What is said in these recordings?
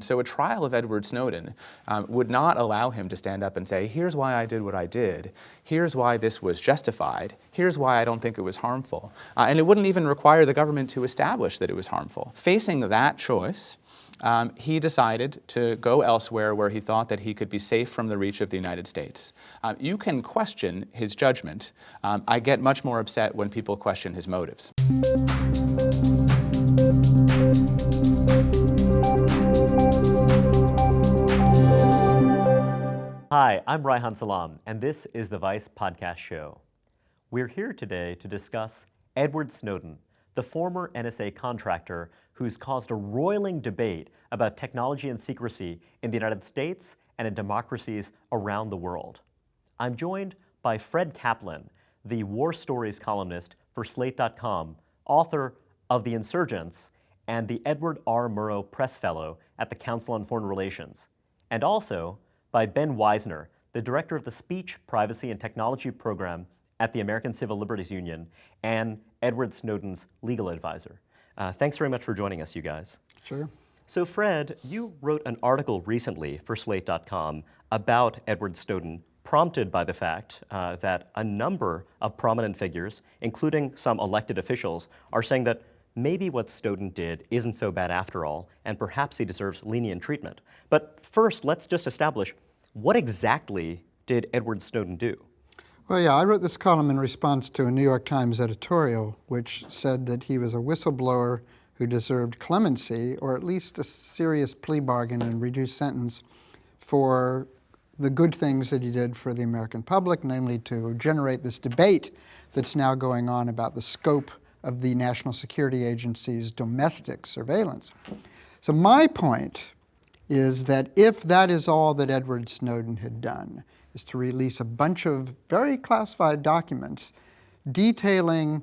So a trial of Edward Snowden would not allow him to stand up and say, here's why I did what I did, here's why this was justified, here's why I don't think it was harmful. And it wouldn't even require the government to establish that it was harmful. Facing that choice, he decided to go elsewhere where he thought that he could be safe from the reach of the United States. You can question his judgment. I get much more upset when people question his motives. Hi, I'm Reihan Salam, and this is the Vice Podcast Show. We're here today to discuss Edward Snowden, the former NSA contractor who's caused a roiling debate about technology and secrecy in the United States and in democracies around the world. I'm joined by Fred Kaplan, the war stories columnist for Slate.com, author of The Insurgents, and the Edward R. Murrow Press Fellow at the Council on Foreign Relations, and also by Ben Wizner, the director of the Speech, Privacy, and Technology Program at the American Civil Liberties Union, and Edward Snowden's legal advisor. Thanks very much for joining us, you guys. Sure. So Fred, you wrote an article recently for Slate.com about Edward Snowden, prompted by the fact that a number of prominent figures, including some elected officials, are saying that maybe what Snowden did isn't so bad after all, and perhaps he deserves lenient treatment. But first, let's just establish, what exactly did Edward Snowden do? Well, yeah, I wrote this column in response to a New York Times editorial which said that he was a whistleblower who deserved clemency, or at least a serious plea bargain and reduced sentence for the good things that he did for the American public, namely to generate this debate that's now going on about the scope of the National Security Agency's domestic surveillance. So my point is that if that is all that Edward Snowden had done, is to release a bunch of very classified documents detailing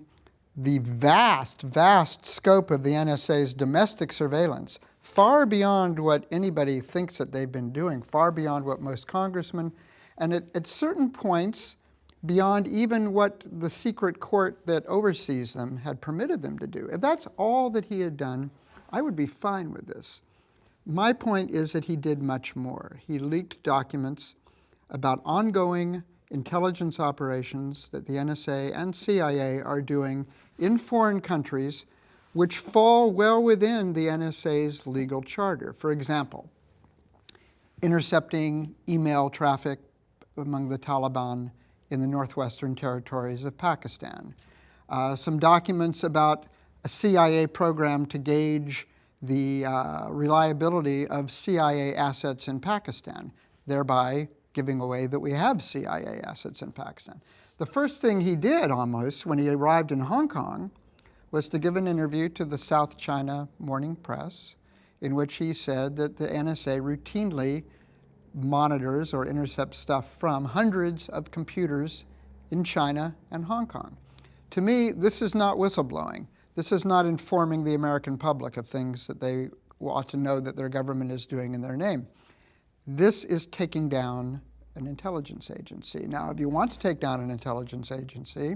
the vast, vast scope of the NSA's domestic surveillance, far beyond what anybody thinks that they've been doing, far beyond what most congressmen, and at certain points, beyond even what the secret court that oversees them had permitted them to do. If that's all that he had done, I would be fine with this. My point is that he did much more. He leaked documents about ongoing intelligence operations that the NSA and CIA are doing in foreign countries which fall well within the NSA's legal charter. For example, intercepting email traffic among the Taliban in the northwestern territories of Pakistan. Some documents about a CIA program to gauge the reliability of CIA assets in Pakistan, thereby giving away that we have CIA assets in Pakistan. The first thing he did almost when he arrived in Hong Kong was to give an interview to the South China Morning Press in which he said that the NSA routinely monitors or intercepts stuff from hundreds of computers in China and Hong Kong. To me, this is not whistleblowing. This is not informing the American public of things that they ought to know that their government is doing in their name. This is taking down an intelligence agency. Now, if you want to take down an intelligence agency,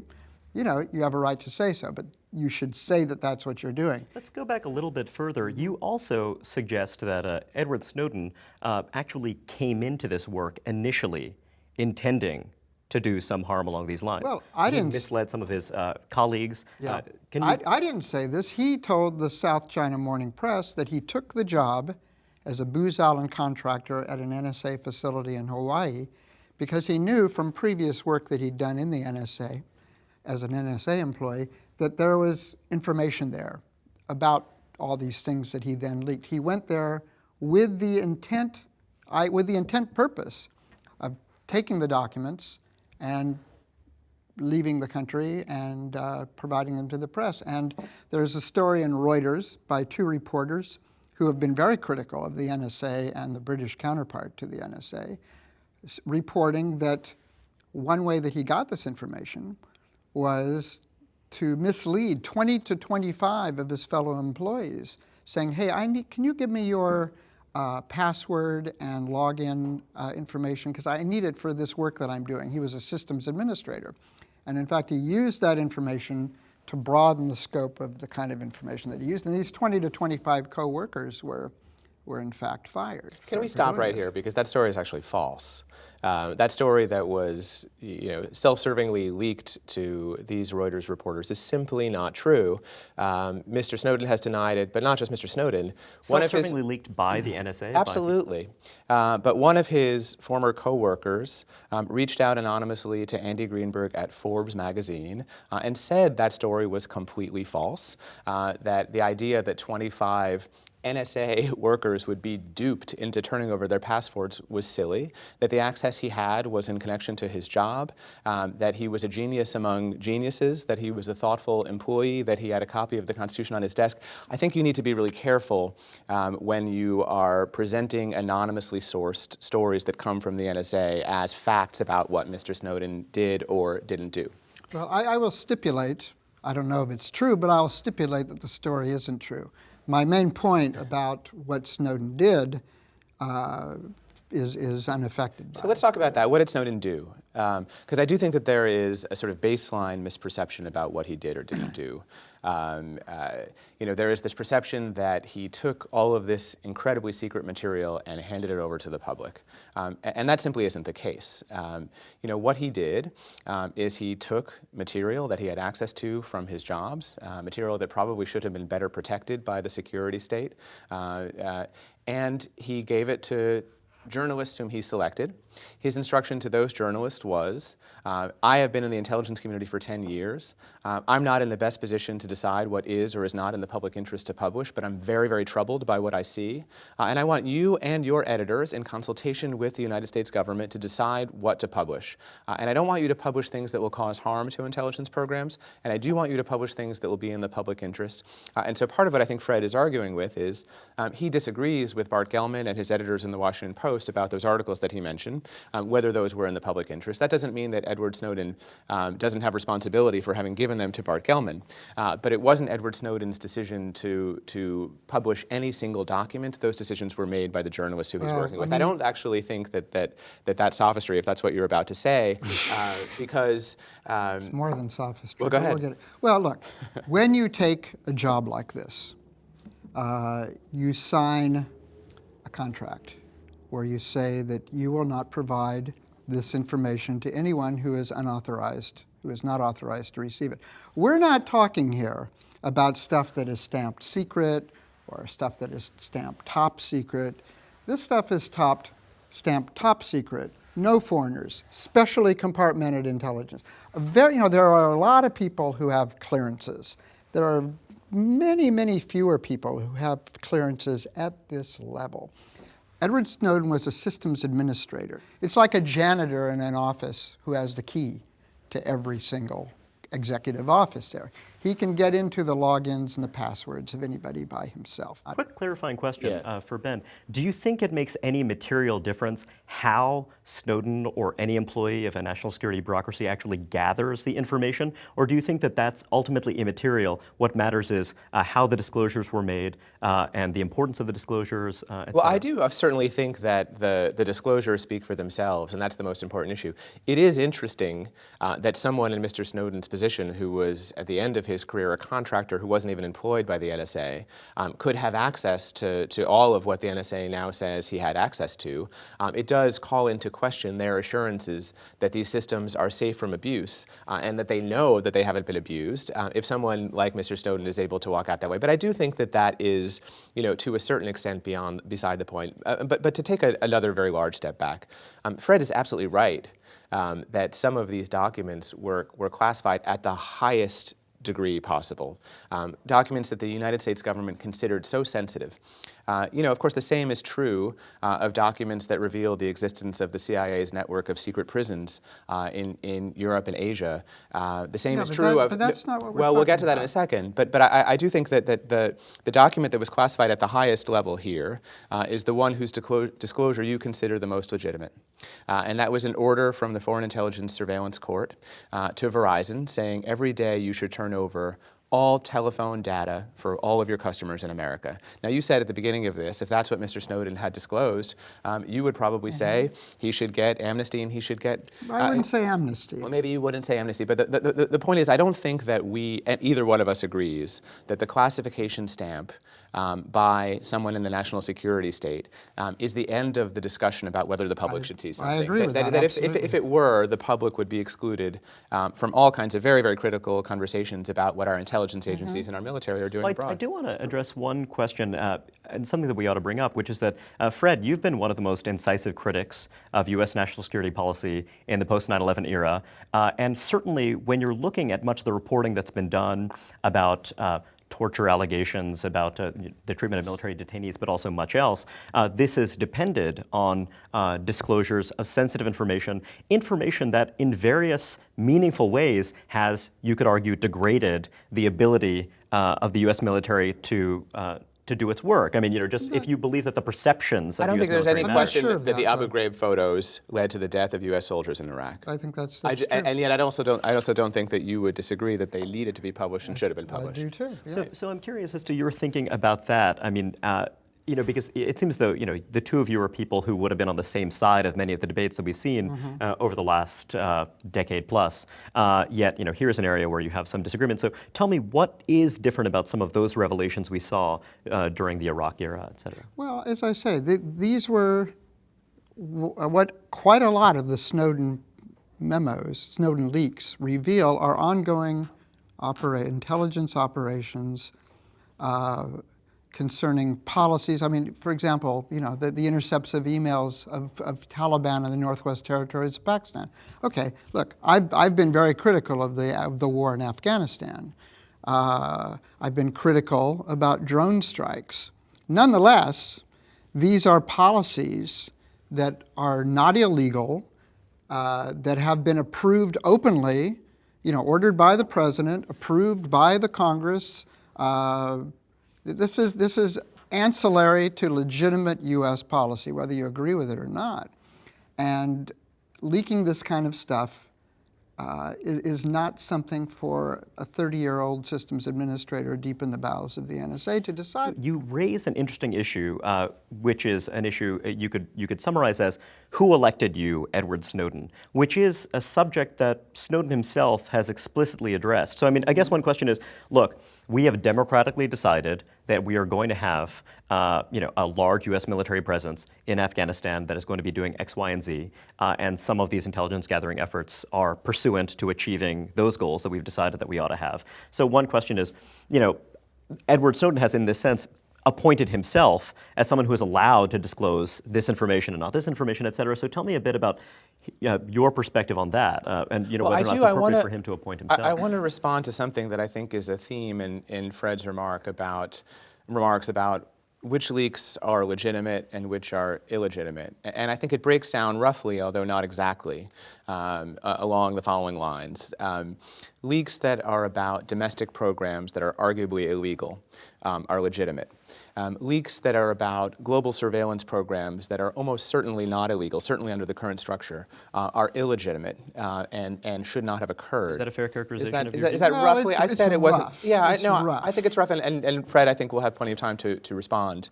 you have a right to say so, but you should say that that's what you're doing. Let's go back a little bit further. You also suggest that Edward Snowden actually came into this work initially intending to do some harm along these lines. Well, he misled some of his colleagues. Yeah. I didn't say this. He told the South China Morning Press that he took the job as a Booz Allen contractor at an NSA facility in Hawaii because he knew from previous work that he'd done in the NSA as an NSA employee that there was information there about all these things that he then leaked. He went there with the intent purpose of taking the documents and leaving the country and providing them to the press. And there's a story in Reuters by two reporters who have been very critical of the NSA and the British counterpart to the NSA, reporting that one way that he got this information was to mislead 20 to 25 of his fellow employees, saying, hey, can you give me your password and login information, because I need it for this work that I'm doing. He was a systems administrator. And in fact, he used that information to broaden the scope of the kind of information that he used. And these 20 to 25 co-workers were were in fact fired. Can we stop right here, because that story is actually false. That story that was, self-servingly leaked to these Reuters reporters is simply not true. Mr. Snowden has denied it, but not just Mr. Snowden. Self-servingly leaked by the NSA? Absolutely. But one of his former co-workers reached out anonymously to Andy Greenberg at Forbes magazine and said that story was completely false, that the idea that 25 NSA workers would be duped into turning over their passports was silly, that the access he had was in connection to his job, that he was a genius among geniuses, that he was a thoughtful employee, that he had a copy of the Constitution on his desk. I think you need to be really careful when you are presenting anonymously sourced stories that come from the NSA as facts about what Mr. Snowden did or didn't do. Well, I will stipulate, I don't know if it's true, but I'll stipulate that the story isn't true. My main point about what Snowden did is unaffected by So let's talk about that. What did Snowden do? Because I do think that there is a sort of baseline misperception about what he did or didn't do. There is this perception that he took all of this incredibly secret material and handed it over to the public. And that simply isn't the case. What he did is he took material that he had access to from his jobs, material that probably should have been better protected by the security state, and he gave it to journalists whom he selected. His instruction to those journalists was, I have been in the intelligence community for 10 years. I'm not in the best position to decide what is or is not in the public interest to publish, but I'm very, very troubled by what I see. And I want you and your editors, in consultation with the United States government, to decide what to publish. And I don't want you to publish things that will cause harm to intelligence programs, and I do want you to publish things that will be in the public interest. And so part of what I think Fred is arguing with is he disagrees with Bart Gellman and his editors in the Washington Post about those articles that he mentioned, whether those were in the public interest. That doesn't mean that Edward Snowden doesn't have responsibility for having given them to Bart Gellman, but it wasn't Edward Snowden's decision to publish any single document. Those decisions were made by the journalists who he's working with. I don't actually think that's sophistry, if that's what you're about to say, because... it's more than sophistry. Well, go ahead. Well, look, when you take a job like this, you sign a contract where you say that you will not provide this information to anyone who is unauthorized, who is not authorized to receive it. We're not talking here about stuff that is stamped secret or stuff that is stamped top secret. This stuff is stamped top secret, no foreigners, specially compartmented intelligence. There are a lot of people who have clearances. There are many, many fewer people who have clearances at this level. Edward Snowden was a systems administrator. It's like a janitor in an office who has the key to every single executive office there. He can get into the logins and the passwords of anybody by himself. Quick clarifying question for Ben. Do you think it makes any material difference how Snowden or any employee of a national security bureaucracy actually gathers the information? Or do you think that that's ultimately immaterial? What matters is how the disclosures were made and the importance of the disclosures, et Well, cetera? I do certainly think that the disclosures speak for themselves, and that's the most important issue. It is interesting that someone in Mr. Snowden's position, who was at the end of his career a contractor who wasn't even employed by the NSA, could have access to all of what the NSA now says he had access to. It does call into question their assurances that these systems are safe from abuse and that they know that they haven't been abused if someone like Mr. Snowden is able to walk out that way. But I do think that is, to a certain extent beside the point. But to take another very large step back, Fred is absolutely right that some of these documents were classified at the highest degree possible. Documents that the United States government considered so sensitive. Of course, the same is true of documents that reveal the existence of the CIA's network of secret prisons in Europe and Asia. The same is true of... But that's not what we're Well, we'll get to that talking in a second. But I do think that the document that was classified at the highest level here is the one whose disclosure you consider the most legitimate. And that was an order from the Foreign Intelligence Surveillance Court to Verizon saying every day you should turn over all telephone data for all of your customers in America. Now, you said at the beginning of this, if that's what Mr. Snowden had disclosed, you would probably say he should get amnesty and he should get... I wouldn't say amnesty. Well, maybe you wouldn't say amnesty, but the point is, I don't think that either one of us agrees that the classification stamp by someone in the national security state is the end of the discussion about whether the public should see something. I agree with that, If it were, the public would be excluded from all kinds of very, very critical conversations about what our intelligence agencies and our military are doing abroad. I do want to address one question, and something that we ought to bring up, which is that, Fred, you've been one of the most incisive critics of U.S. national security policy in the post-9/11 era, and certainly when you're looking at much of the reporting that's been done about torture allegations, about the treatment of military detainees, but also much else. This has depended on disclosures of sensitive information that in various meaningful ways has, you could argue, degraded the ability of the U.S. military to do its work. I mean, just if you believe that the perceptions of I don't US think there's any military question sure of that the that, Abu Ghraib photos led to the death of U.S. soldiers in Iraq. I think that's true. And yet, I also don't think that you would disagree that they needed to be published and should have been published. I do too. Yeah. So I'm curious as to your thinking about that. I mean, because it seems though, the two of you are people who would have been on the same side of many of the debates that we've seen over the last decade plus. Yet, here's an area where you have some disagreement. So tell me, what is different about some of those revelations we saw during the Iraq era, et cetera? Well, as I say, these were what quite a lot of the Snowden memos, Snowden leaks, reveal are ongoing intelligence operations concerning policies. I mean, for example, the intercepts of emails of Taliban in the Northwest Territories of Pakistan. Okay, look, I've been very critical of the war in Afghanistan. I've been critical about drone strikes. Nonetheless, these are policies that are not illegal, that have been approved openly, ordered by the president, approved by the Congress. This is ancillary to legitimate U.S. policy, whether you agree with it or not. And leaking this kind of stuff is not something for a 30-year-old systems administrator deep in the bowels of the NSA to decide. You raise an interesting issue, which is an issue you could summarize as who elected you, Edward Snowden, which is a subject that Snowden himself has explicitly addressed. So, I mean, I guess one question is, look, we have democratically decided that we are going to have, a large U.S. military presence in Afghanistan that is going to be doing X, Y, and Z, and some of these intelligence gathering efforts are pursuant to achieving those goals that we've decided that we ought to have. So one question is, Edward Snowden has, in this sense, appointed himself as someone who is allowed to disclose this information and not this information, et cetera. So tell me a bit about your perspective on that, and whether or not it's appropriate for him to appoint himself. I want to respond to something that I think is a theme in Fred's remarks about which leaks are legitimate and which are illegitimate. And I think it breaks down roughly, although not exactly, along the following lines. Leaks that are about domestic programs that are arguably illegal are legitimate. Leaks that are about global surveillance programs that are almost certainly not illegal, certainly under the current structure, are illegitimate and should not have occurred. Is that a fair characterization of your Is that No, roughly? it's I said it wasn't. rough. Yeah, It's no, rough. I think it's rough, and Fred, I think we'll have plenty of time to respond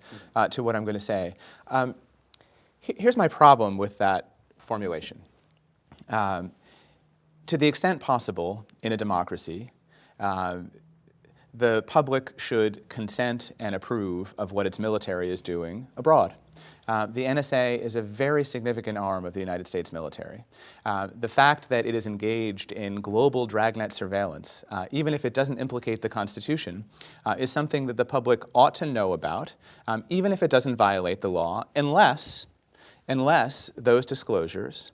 to what I'm going to say. Here's my problem with that formulation. To the extent possible in a democracy, the public should consent and approve of what its military is doing abroad. The NSA is a very significant arm of the United States military. The fact that it is engaged in global dragnet surveillance, even if it doesn't implicate the Constitution, is something that the public ought to know about, even if it doesn't violate the law, unless those disclosures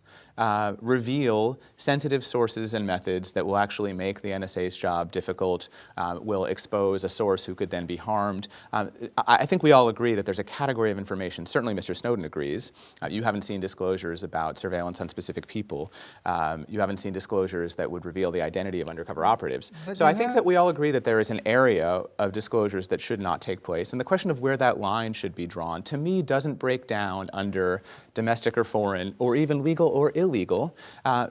reveal sensitive sources and methods that will actually make the NSA's job difficult, will expose a source who could then be harmed. I think we all agree that there's a category of information, certainly Mr. Snowden agrees. You haven't seen disclosures about surveillance on specific people. You haven't seen disclosures that would reveal the identity of undercover operatives. So I think that we all agree that there is an area of disclosures that should not take place. And the question of where that line should be drawn, to me, doesn't break down under domestic or foreign, or even legal or or illegal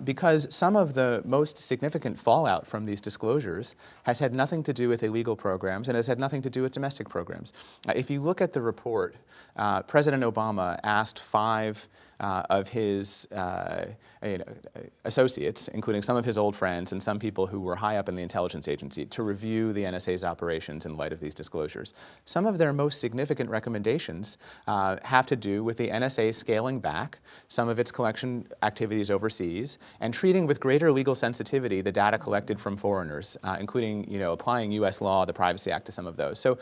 because some of the most significant fallout from these disclosures has had nothing to do with illegal programs and has had nothing to do with domestic programs. If you look at the report, President Obama asked 5 of his associates, including some of his old friends and some people who were high up in the intelligence agency, to review the NSA's operations in light of these disclosures. Some of their most significant recommendations have to do with the NSA scaling back some of its collection activities overseas and treating with greater legal sensitivity the data collected from foreigners, including applying U.S. law, the Privacy Act, to some of those. So.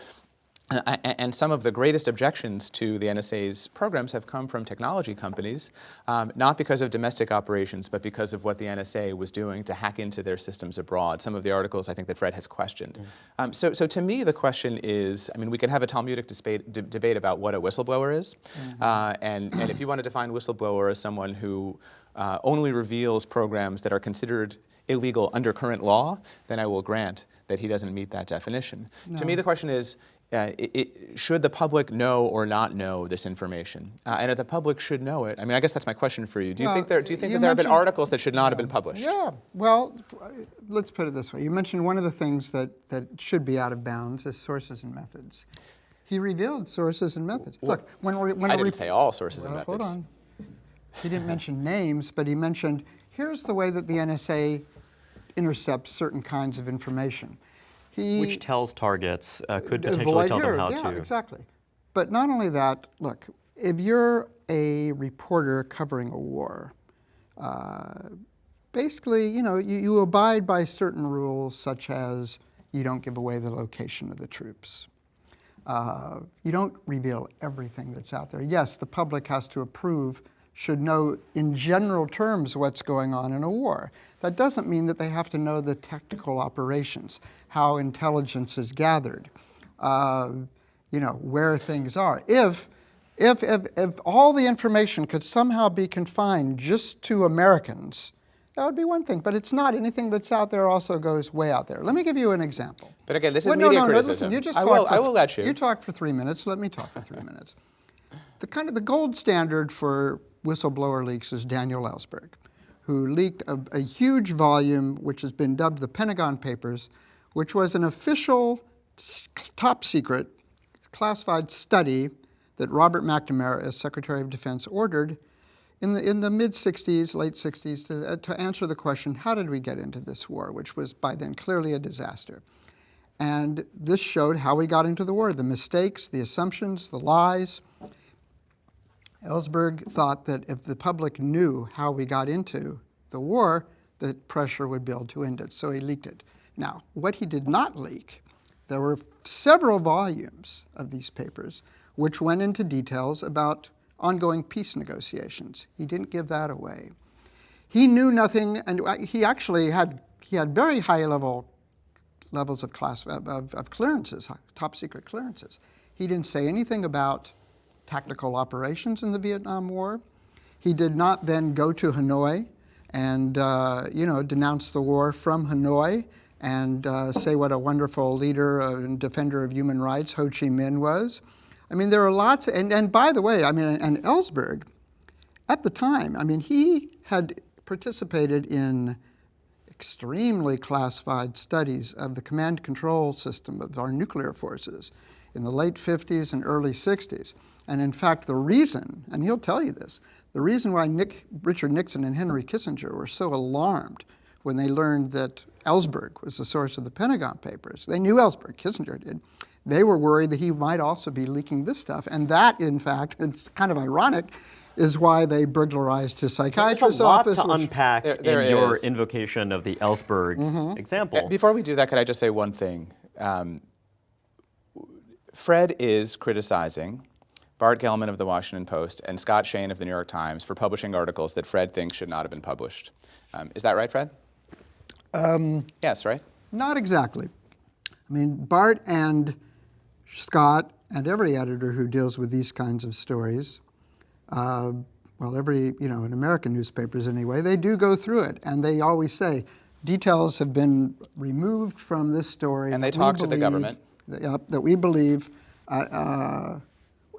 And some of the greatest objections to the NSA's programs have come from technology companies, not because of domestic operations, but because of what the NSA was doing to hack into their systems abroad. Some of the articles I think that Fred has questioned. So to me, the question is, we can have a Talmudic debate about what a whistleblower is. And if you want to define whistleblower as someone who only reveals programs that are considered illegal under current law, then I will grant that he doesn't meet that definition. No. To me, the question is, should the public know or not know this information? And if the public should know it, I guess that's my question for you. Do you think that there have been articles that should not have been published? Yeah, well, let's put it this way. You mentioned one of the things that should be out of bounds is sources and methods. He revealed sources and methods. Look, I didn't say all sources and methods. Hold on. He didn't mention names, but he mentioned, here's the way that the NSA intercepts certain kinds of information. Which tells targets, could potentially tell them how to. Yeah, exactly. But not only that, look, if you're a reporter covering a war, basically, you abide by certain rules such as you don't give away the location of the troops. You don't reveal everything that's out there. Yes, the public has to approve, should know in general terms what's going on in a war. That doesn't mean that they have to know the tactical operations, how intelligence is gathered, where things are. If all the information could somehow be confined just to Americans, that would be one thing. But it's not. Anything that's out there also goes way out there. Let me give you an example. But again, this is media criticism. Listen, you just I will let you. You talk for 3 minutes. Let me talk for 3 minutes. The gold standard for whistleblower leaks is Daniel Ellsberg, who leaked a huge volume which has been dubbed the Pentagon Papers, which was an official, top secret, classified study that Robert McNamara, as Secretary of Defense, ordered in the mid-'60s, late '60s, to answer the question, how did we get into this war, which was by then clearly a disaster. And this showed how we got into the war, the mistakes, the assumptions, the lies. Ellsberg thought that if the public knew how we got into the war, the pressure would build to end it, so he leaked it. Now, what he did not leak, there were several volumes of these papers which went into details about ongoing peace negotiations. He didn't give that away. He knew nothing, and he actually had very high levels of clearances, top secret clearances. He didn't say anything about tactical operations in the Vietnam War. He did not then go to Hanoi and denounce the war from Hanoi and say what a wonderful leader and defender of human rights Ho Chi Minh was. There are lots, and by the way, and Ellsberg, at the time, he had participated in extremely classified studies of the command control system of our nuclear forces in the late 50s and early 60s. And in fact, the reason, and he'll tell you this, the reason why Richard Nixon and Henry Kissinger were so alarmed when they learned that Ellsberg was the source of the Pentagon Papers, they knew Ellsberg, Kissinger did, they were worried that he might also be leaking this stuff. And that, in fact, it's kind of ironic, is why they burglarized his psychiatrist's office. There's a lot to unpack in your invocation of the Ellsberg example. Before we do that, could I just say one thing? Fred is criticizing Bart Gellman of the Washington Post and Scott Shane of the New York Times for publishing articles that Fred thinks should not have been published. Is that right, Fred? Yes, right? Not exactly. Bart and Scott and every editor who deals with these kinds of stories, in American newspapers anyway, they do go through it, and they always say, details have been removed from this story. And they talk to the government. That we believe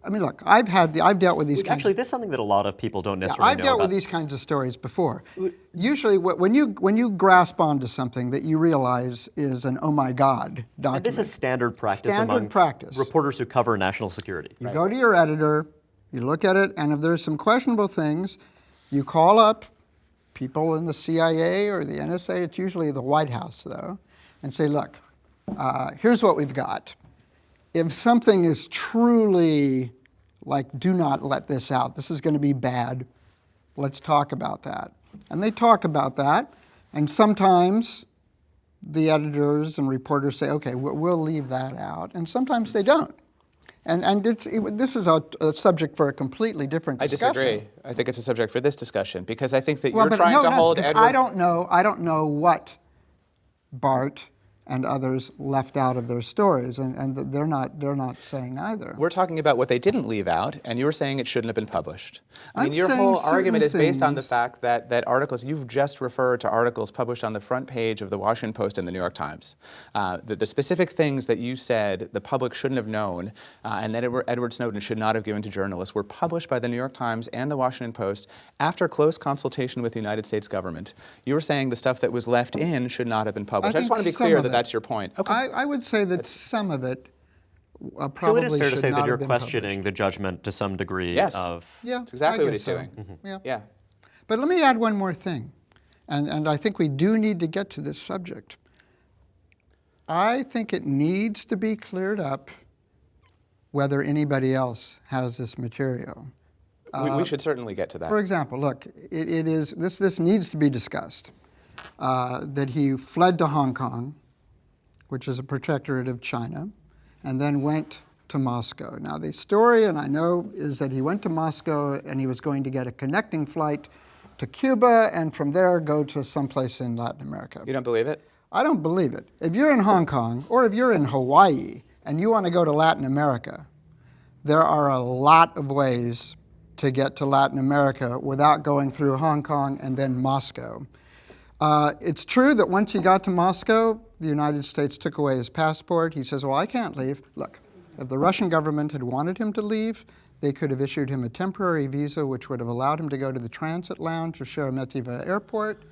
I mean, look, I've dealt with these kinds. Actually, this is something that a lot of people don't Yeah, necessarily I've know dealt about. with these kinds of stories before. Usually, when you grasp onto something that you realize is an oh my God document. And this is standard practice among reporters who cover national security. You go to your editor, you look at it, and if there's some questionable things, you call up people in the CIA or the NSA, it's usually the White House though, and say, look, here's what we've got. If something is truly like, do not let this out, this is going to be bad, let's talk about that. And they talk about that, and sometimes the editors and reporters say, okay, we'll leave that out, and sometimes they don't. And this is a subject for a completely different discussion. I disagree. I think it's a subject for this discussion, because I think that you're trying to hold Edward... I don't know what Bart and others left out of their stories, and they're not saying either. We're talking about what they didn't leave out, and you're saying it shouldn't have been published. I mean, your whole argument is based on the fact that articles, you've just referred to articles published on the front page of the Washington Post and the New York Times. The specific things that you said the public shouldn't have known, and that Edward Snowden should not have given to journalists, were published by the New York Times and the Washington Post after close consultation with the United States government. You were saying the stuff that was left in should not have been published. I just want to be clear that that's your point. Okay. I would say that some of it probably So it is fair to should say not that you're have been questioning published. the judgment to some degree Yes. of... Yeah, That's exactly I what guess he's so. doing. Yeah. Yeah. But let me add one more thing, and I think we do need to get to this subject. I think it needs to be cleared up whether anybody else has this material. We should certainly get to that. For example, look, this needs to be discussed, that he fled to Hong Kong, which is a protectorate of China, and then went to Moscow. Now the story, and I know, is that he went to Moscow and he was going to get a connecting flight to Cuba and from there go to someplace in Latin America. You don't believe it? I don't believe it. If you're in Hong Kong or if you're in Hawaii and you want to go to Latin America, there are a lot of ways to get to Latin America without going through Hong Kong and then Moscow. It's true that once he got to Moscow, the United States took away his passport. He says, well, I can't leave. Look, if the Russian government had wanted him to leave, they could have issued him a temporary visa, which would have allowed him to go to the transit lounge of Sheremetyevo Airport,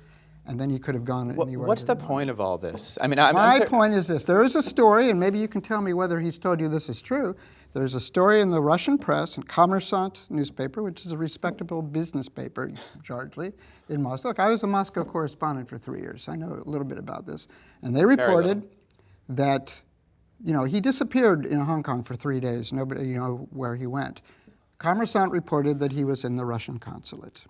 and then he could have gone anywhere. What's the point of all this? I mean, My point is this. There is a story, and maybe you can tell me whether he's told you this is true. There's a story in the Russian press, in Kommersant newspaper, which is a respectable business paper, largely, in Moscow. Look, I was a Moscow correspondent for 3 years. I know a little bit about this. And they reported that, he disappeared in Hong Kong for 3 days. Nobody, where he went. Kommersant reported that he was in the Russian consulate.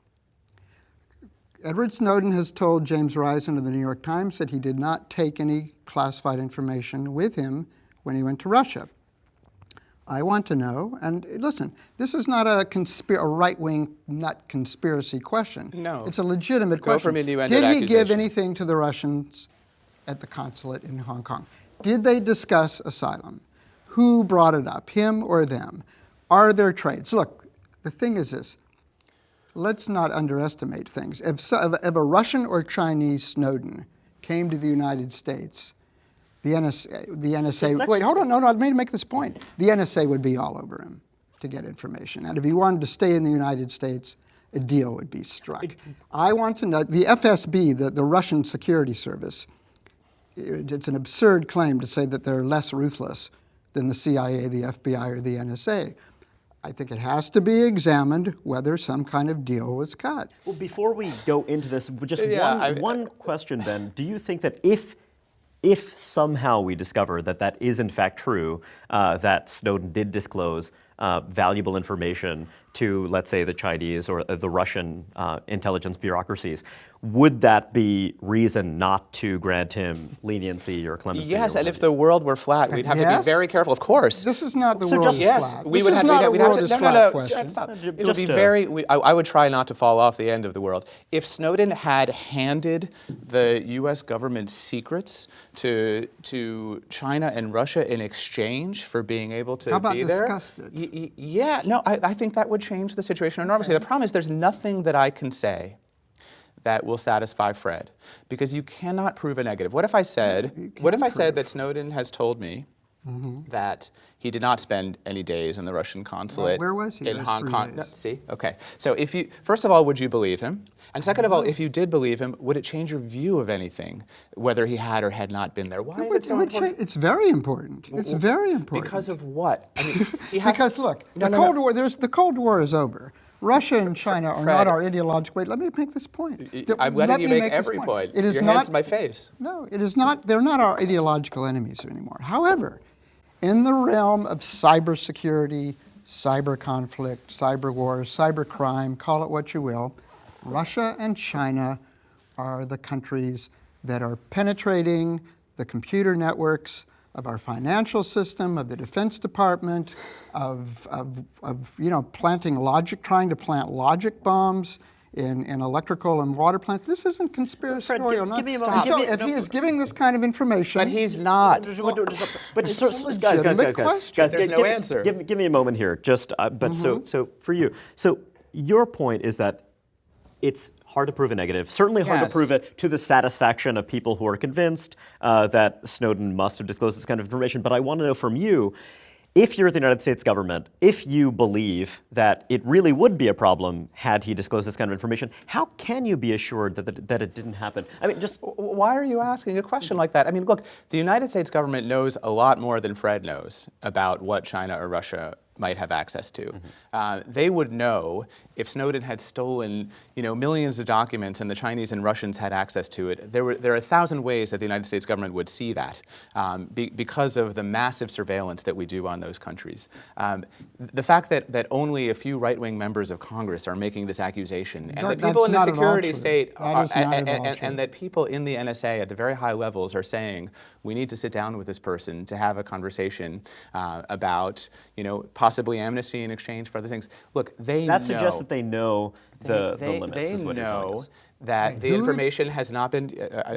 Edward Snowden has told James Reihan of the New York Times that he did not take any classified information with him when he went to Russia. I want to know, and listen, this is not a right-wing nut conspiracy question. No. It's a legitimate question. From innuendo to Did he give accusation. anything to the Russians at the consulate in Hong Kong? Did they discuss asylum? Who brought it up, him or them? Are there trades? Look, the thing is this. Let's not underestimate things. If a Russian or Chinese Snowden came to the United States, the NSA, wait, hold on, no, let me make this point. The NSA would be all over him to get information. And if he wanted to stay in the United States, a deal would be struck. I want to know, the FSB, the Russian security service, it's an absurd claim to say that they're less ruthless than the CIA, the FBI, or the NSA. I think it has to be examined whether some kind of deal was cut. Well, before we go into this, just one question then. Do you think that if somehow we discover that that is in fact true, that Snowden did disclose valuable information to, let's say, the Chinese or the Russian intelligence bureaucracies, would that be reason not to grant him leniency or clemency? Yes, and if the world were flat, we'd have to be very careful. Of course. This is not the world is flat. We this would is have, not a we'd world have is to, flat question. Stop. It would be very, I would try not to fall off the end of the world. If Snowden had handed the US government's secrets to China and Russia in exchange for being able to How about be there. discussed it? I think that would change the situation enormously. The problem is there's nothing that I can say that will satisfy Fred, because you cannot prove a negative. What if I said that Snowden has told me that he did not spend any days in the Russian consulate Where was he in those Hong 3 Kong. days? See, okay. So if you, first of all, would you believe him? And second of all, if you did believe him, would it change your view of anything, whether he had or had not been there? Why is it so important? It's very important. It's very important. Because of what? I mean, he has Because look, the Cold War. The Cold War is over. Russia and China are Fred, not our ideological. Wait, let me make this point. I'm letting you make this every point. It is Your not. hand's to my face. No, it is not. They're not our ideological enemies anymore. However, in the realm of cybersecurity, cyber conflict, cyber wars, cyber crime, call it what you will, Russia and China are the countries that are penetrating the computer networks of our financial system, of the Defense Department, of planting logic, trying to plant logic bombs in electrical and water plants. This isn't conspiratorial. Fred, give me a moment. So if he is giving this kind of information, But he's not. But It's a guys, legitimate question. There's no answer. Give me a moment here. Just, but so for you, so your point is that it's hard to prove a negative. Certainly hard to Yes. prove it to the satisfaction of people who are convinced that Snowden must have disclosed this kind of information. But I want to know from you, if you're the United States government, if you believe that it really would be a problem had he disclosed this kind of information, how can you be assured that it didn't happen? I mean, just Why are you asking a question like that? I mean, look, the United States government knows a lot more than Fred knows about what China or Russia might have access to. They would know if Snowden had stolen, millions of documents and the Chinese and Russians had access to it. There are 1,000 ways that the United States government would see that because of the massive surveillance that we do on those countries. The fact that only a few right-wing members of Congress are making this accusation, and that people in the security state and that people in the NSA at the very high levels are saying we need to sit down with this person to have a conversation about, possibly amnesty in exchange for other things. Look, that suggests that they know the limits. Is what you're telling us. That the information has not been.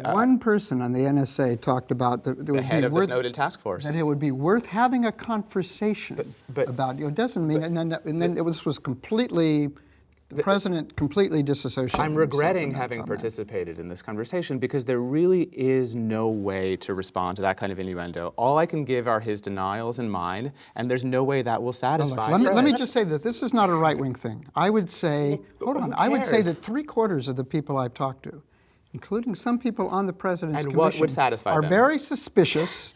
One person on the NSA talked about the head of the Snowden task force. That it would be worth having a conversation about. It doesn't mean, and then it was completely. The president completely disassociated. I'm regretting having participated in this conversation because there really is no way to respond to that kind of innuendo. All I can give are his denials and mine, and there's no way that will satisfy. Let me just say that this is not a right-wing thing. I would say, I would say that 3/4 of the people I've talked to, including some people on the president's commission, what would satisfy are them? very suspicious.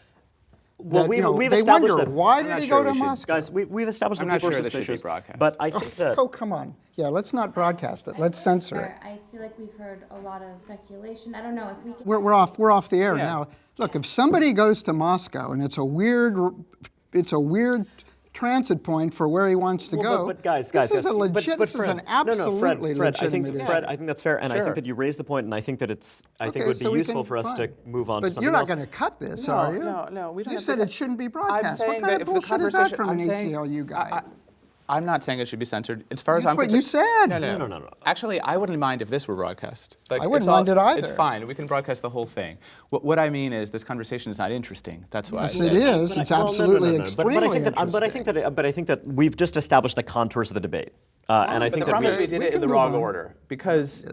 Well, we've they established wonder, that. why did he go to Moscow? Guys, we've established that I'm not people sure are this should be suspicious. broadcast. But I think that. Oh, come on. Yeah, let's not broadcast it. Let's censor it. I feel like we've heard a lot of speculation. I don't know if we can. We're off the air now. Look, if somebody goes to Moscow and it's a weird transit point for where he wants to go. But guys, this is a legit. This is an absolutely Fred, I think legitimate Fred, issue. I think that's fair, and I think that you raised the point, and I think that I think it would be useful for us to move on to something But you're not else. going to cut this, are you? No, we don't. You have said to it shouldn't be broadcast. I'm What saying kind that of if the bullshit is that conversation, from an I'm saying, ACLU guy? I'm not saying it should be censored. As far as That's I'm what you said. No. Actually, I wouldn't mind if this were broadcast. I wouldn't mind it either. It's fine. We can broadcast the whole thing. What I mean is this conversation is not interesting. That's why. Yes, I it said. is. It's absolutely extremely But I think that we've just established the contours of the debate, and I think But the that problem is we did it in the wrong on. order because.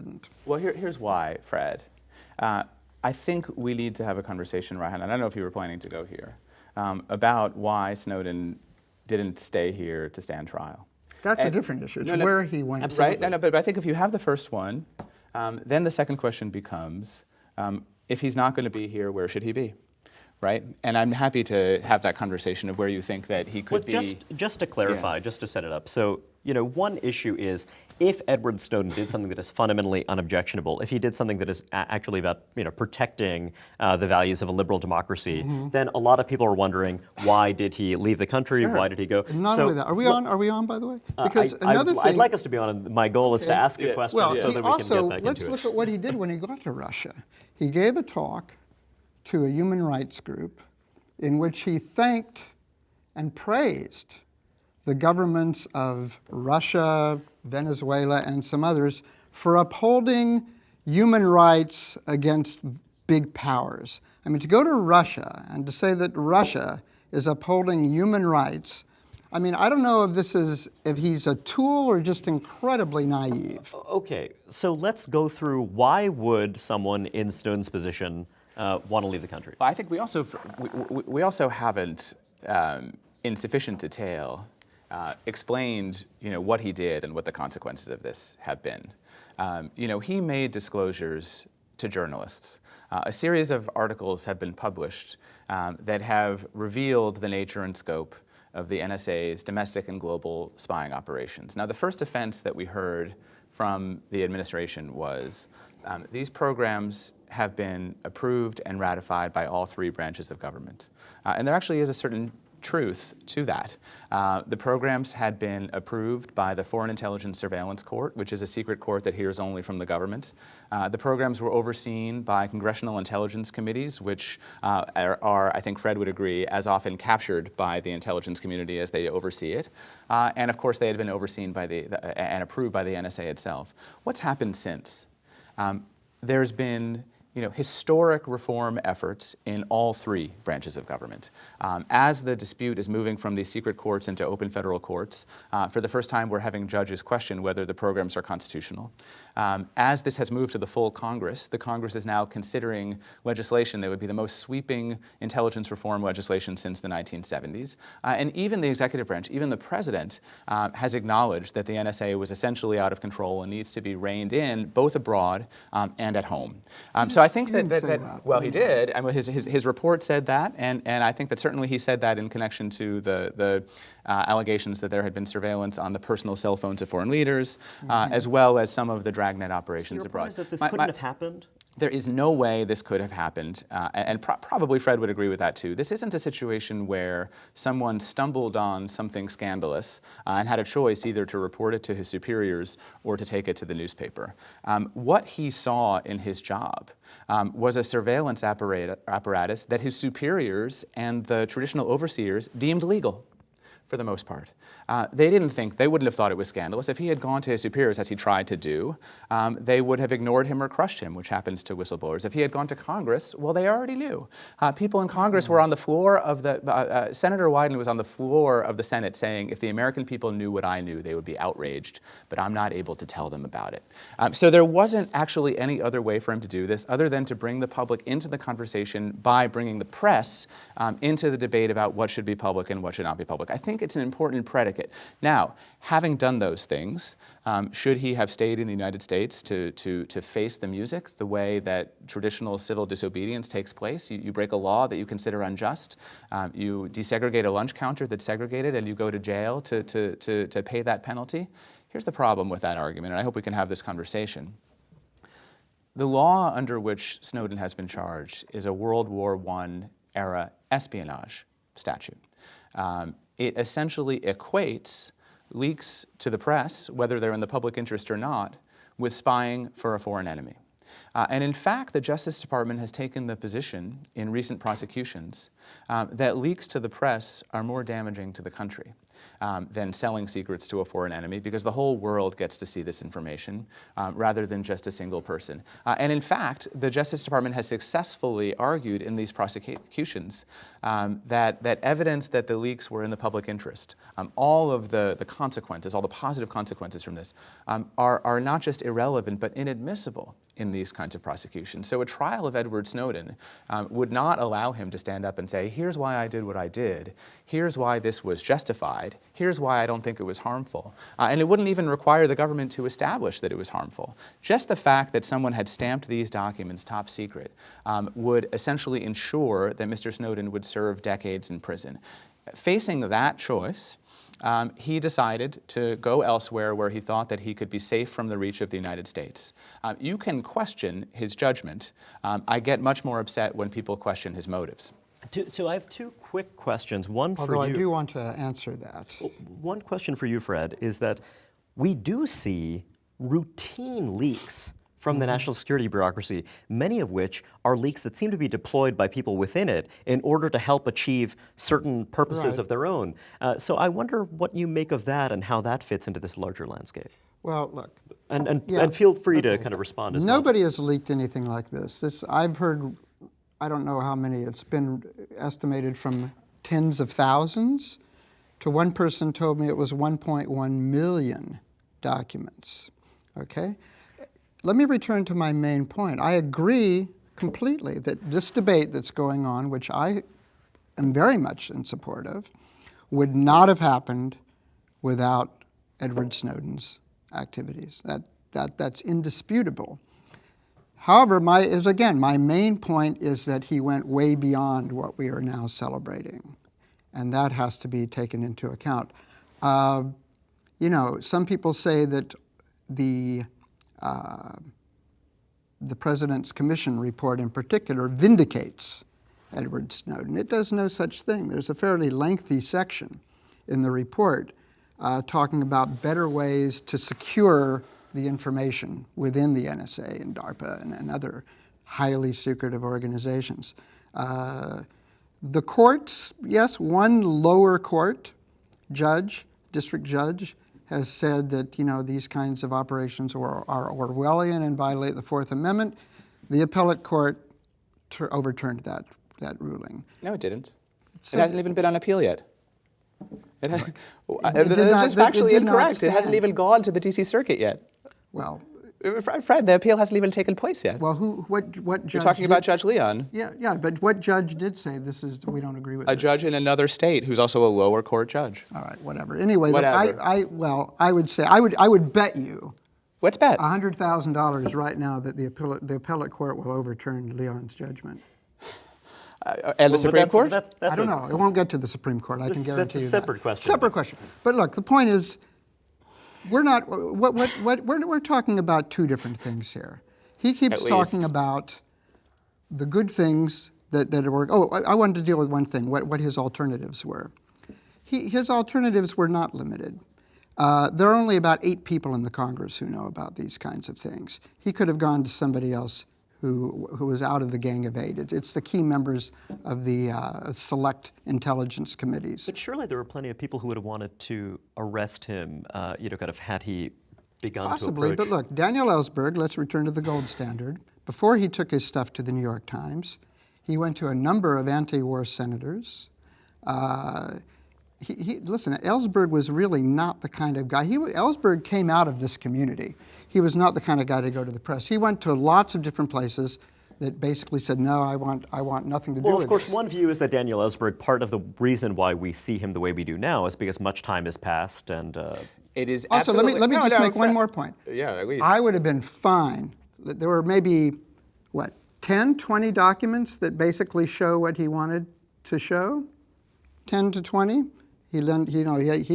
Well, here's why, Fred. I think we need to have a conversation, Reihan, and I don't know if you were planning to go here, about why Snowden didn't stay here to stand trial. That's a different issue. It's where he went. Right? No, but I think if you have the first one, then the second question becomes, if he's not going to be here, where should he be? Right? And I'm happy to have that conversation of where you think that he could be. Just to clarify, just to set it up. So, one issue is if Edward Snowden did something that is fundamentally unobjectionable, if he did something that is actually about protecting the values of a liberal democracy, then a lot of people are wondering, why did he leave the country? Sure. Why did he go? Not only that. Are we on, by the way? Because another thing. I'd like us to be on. My goal is to ask a question so that we can get back let's into look it. at what he did when he got to Russia. He gave a talk to a human rights group in which he thanked and praised the governments of Russia, Venezuela, and some others for upholding human rights against big powers. I mean, to go to Russia and to say that Russia is upholding human rights, I mean, I don't know if he's a tool or just incredibly naive. Okay, so let's go through why would someone in Snowden's position want to leave the country? I think we also haven't in sufficient detail, explained what he did and what the consequences of this have been. He made disclosures to journalists. A series of articles have been published that have revealed the nature and scope of the NSA's domestic and global spying operations. Now, the first offense that we heard from the administration was these programs have been approved and ratified by all three branches of government. And there actually is a certain truth to that. The programs had been approved by the Foreign Intelligence Surveillance Court, which is a secret court that hears only from the government. The programs were overseen by congressional intelligence committees, which are, I think Fred would agree, as often captured by the intelligence community as they oversee it. And of course, they had been overseen by and approved by the NSA itself. What's happened since? There's been historic reform efforts in all three branches of government. As the dispute is moving from these secret courts into open federal courts, for the first time we're having judges question whether the programs are constitutional. As this has moved to the full Congress, the Congress is now considering legislation that would be the most sweeping intelligence reform legislation since the 1970s. And even the executive branch, even the president, has acknowledged that the NSA was essentially out of control and needs to be reined in both abroad and at home. So I think that well, he did. I mean, his report said that, and I think that certainly he said that in connection to the allegations that there had been surveillance on the personal cell phones of foreign leaders, as well as some of the dragnet operations abroad. So your point is that this couldn't have happened? There is no way this could have happened, and probably Fred would agree with that too. This isn't a situation where someone stumbled on something scandalous and had a choice either to report it to his superiors or to take it to the newspaper. What he saw in his job was a surveillance apparatus that his superiors and the traditional overseers deemed legal, for the most part. They wouldn't have thought it was scandalous. If he had gone to his superiors, as he tried to do, they would have ignored him or crushed him, which happens to whistleblowers. If he had gone to Congress, well, they already knew. People in Congress were on the floor of Senator Wyden was on the floor of the Senate saying, if the American people knew what I knew, they would be outraged, but I'm not able to tell them about it. So there wasn't actually any other way for him to do this other than to bring the public into the conversation by bringing the press into the debate about what should be public and what should not be public. I think it's an important predicate. Now, having done those things, should he have stayed in the United States to face the music the way that traditional civil disobedience takes place? You break a law that you consider unjust, you desegregate a lunch counter that's segregated, and you go to jail to pay that penalty? Here's the problem with that argument, and I hope we can have this conversation. The law under which Snowden has been charged is a World War I era espionage statute. It essentially equates leaks to the press, whether they're in the public interest or not, with spying for a foreign enemy. And in fact, the Justice Department has taken the position in recent prosecutions that leaks to the press are more damaging to the country than selling secrets to a foreign enemy, because the whole world gets to see this information rather than just a single person. And in fact, the Justice Department has successfully argued in these prosecutions that evidence that the leaks were in the public interest, all of the consequences, all the positive consequences from this, are not just irrelevant but inadmissible in these kinds of prosecutions. So a trial of Edward Snowden would not allow him to stand up and say, here's why I did what I did, here's why this was justified, here's why I don't think it was harmful. And it wouldn't even require the government to establish that it was harmful. Just the fact that someone had stamped these documents top secret would essentially ensure that Mr. Snowden would serve decades in prison. Facing that choice, he decided to go elsewhere where he thought that he could be safe from the reach of the United States. You can question his judgment. I get much more upset when people question his motives. So I have two quick questions. One for you. Although I do want to answer that. One question for you, Fred, is that we do see routine leaks from the national security bureaucracy, many of which are leaks that seem to be deployed by people within it in order to help achieve certain purposes of their own. So I wonder what you make of that and how that fits into this larger landscape. Well, look. And feel free to kind of respond as well. Nobody has leaked anything like this. I've heard, I don't know how many, it's been estimated from tens of thousands to one person told me it was 1.1 million documents, okay? Let me return to my main point. I agree completely that this debate that's going on, which I am very much in support of, would not have happened without Edward Snowden's activities. That's indisputable. However, my main point is that he went way beyond what we are now celebrating, and that has to be taken into account. Some people say that the President's Commission report in particular vindicates Edward Snowden. It does no such thing. There's a fairly lengthy section in the report talking about better ways to secure the information within the NSA and DARPA and other highly secretive organizations. The courts, yes, one lower court judge, district judge, has said that these kinds of operations are Orwellian and violate the Fourth Amendment. The appellate court overturned that ruling. No, it didn't. It hasn't even been on appeal yet. It has, It did it's just factually did not incorrect. It hasn't stand. even gone to the D.C. Circuit yet. Well, Fred, the appeal hasn't even taken place yet. well, what judge? You're talking about Judge Leon, Yeah, but what judge did say we don't agree with a this? judge in another state who's also a lower court judge. All right, whatever. Anyway, Whatever. I would bet you What's bet? $100,000 right now that the appellate court will overturn Leon's judgment. And the Supreme Court? I don't know. It won't get to the Supreme Court. I can guarantee that's a you separate that. question. Separate question. But look, the point is, we're not. We're talking about two different things here. He keeps At talking least. about the good things that work. Oh, I wanted to deal with one thing. What his alternatives were. His alternatives were not limited. There are only about 8 people in the Congress who know about these kinds of things. He could have gone to somebody else who was out of the Gang of 8. It's the key members of the select intelligence committees. But surely there were plenty of people who would have wanted to arrest him, had he begun Possibly, to approach. but look, Daniel Ellsberg, let's return to the gold standard. Before he took his stuff to the New York Times, he went to a number of anti-war senators. Listen, Ellsberg was really not the kind of guy. Ellsberg came out of this community. He was not the kind of guy to go to the press. He went to lots of different places that basically said, no, I want nothing to do with Well, of course, this. one view is that Daniel Ellsberg, part of the reason why we see him the way we do now is because much time has passed and... It is Also, absolutely... let me just make one Fred. more point. Yeah, at least. I would have been fine. There were maybe, 10, 20 documents that basically show what he wanted to show? 10 to 20? He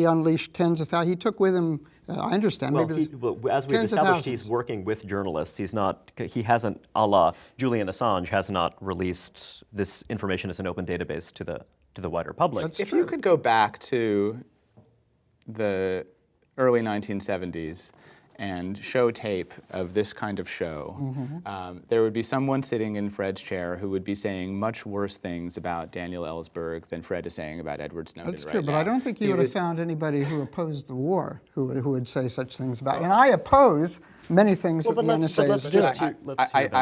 unleashed tens of thousands. He took with him, I understand. Well, maybe as we've tens of established, he's thousands. working with journalists. He hasn't, a la Julian Assange, has not released this information as an open database to the wider public. That's If you could go back to the early 1970s and show tape of this kind of show, there would be someone sitting in Fred's chair who would be saying much worse things about Daniel Ellsberg than Fred is saying about Edward Snowden That's right true, but now. I don't think you He would have was- found anybody who opposed the war who would say such things about it. And I oppose many things that the NSA is doing.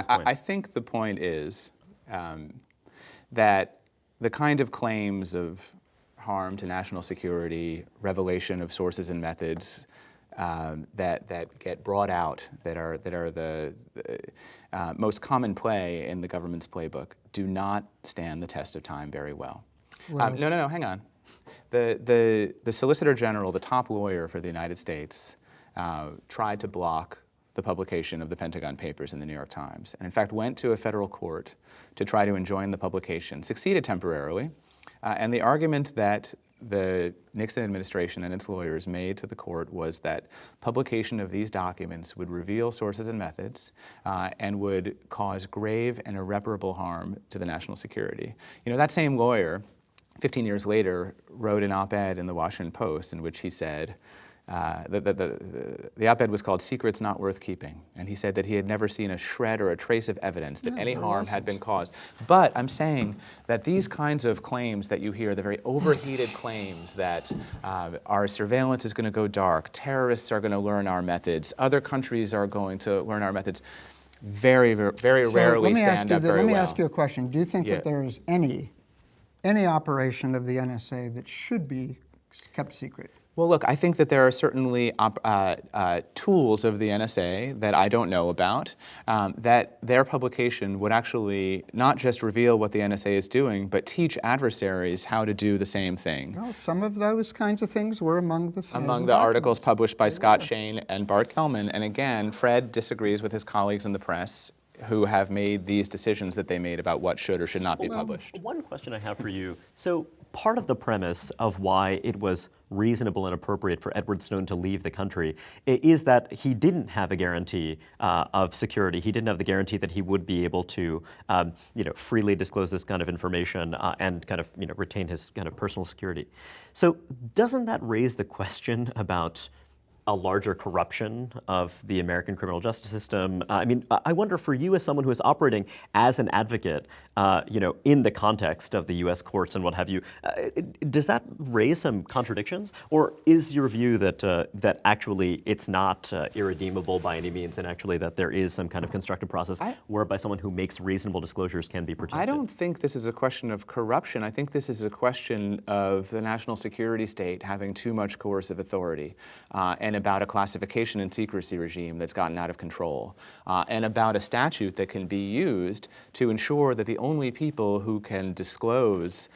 I think the point is that the kind of claims of harm to national security, revelation of sources and methods that get brought out, that are the most common play in the government's playbook, do not stand the test of time very well. No, hang on. The Solicitor General, the top lawyer for the United States, tried to block the publication of the Pentagon Papers in the New York Times, and in fact went to a federal court to try to enjoin the publication, succeeded temporarily, and the argument that the Nixon administration and its lawyers made to the court was that publication of these documents would reveal sources and methods and would cause grave and irreparable harm to the national security. You know, that same lawyer, 15 years later, wrote an op-ed in the Washington Post in which he said, the op-ed was called "Secrets Not Worth Keeping," and he said that he had never seen a shred or a trace of evidence that any harm had been caused. But I'm saying that these kinds of claims that you hear, the very overheated claims that our surveillance is going to go dark, terrorists are going to learn our methods, other countries are going to learn our methods, very rarely stand up very well. Let me ask you a question. Do you think that there is any operation of the NSA that should be kept secret? Well, look, I think that there are certainly tools of the NSA that I don't know about, that their publication would actually not just reveal what the NSA is doing, but teach adversaries how to do the same thing. Well, some of those kinds of things were among the Among the articles published by Scott Shane and Bart Kellman. And again, Fred disagrees with his colleagues in the press who have made these decisions that they made about what should or should not be published. One question I have for you. So part of the premise of why it was reasonable and appropriate for Edward Snowden to leave the country is that he didn't have a guarantee of security. He didn't have the guarantee that he would be able to freely disclose this kind of information and kind of retain his kind of personal security. So doesn't that raise the question about a larger corruption of the American criminal justice system? I mean, I wonder for you as someone who is operating as an advocate, in the context of the U.S. courts and what have you, does that raise some contradictions? Or is your view that actually it's not irredeemable by any means, and actually that there is some kind of constructive process whereby someone who makes reasonable disclosures can be protected? I don't think this is a question of corruption. I think this is a question of the national security state having too much coercive authority, and about a classification and secrecy regime that's gotten out of control, and about a statute that can be used to ensure that the only people who can disclose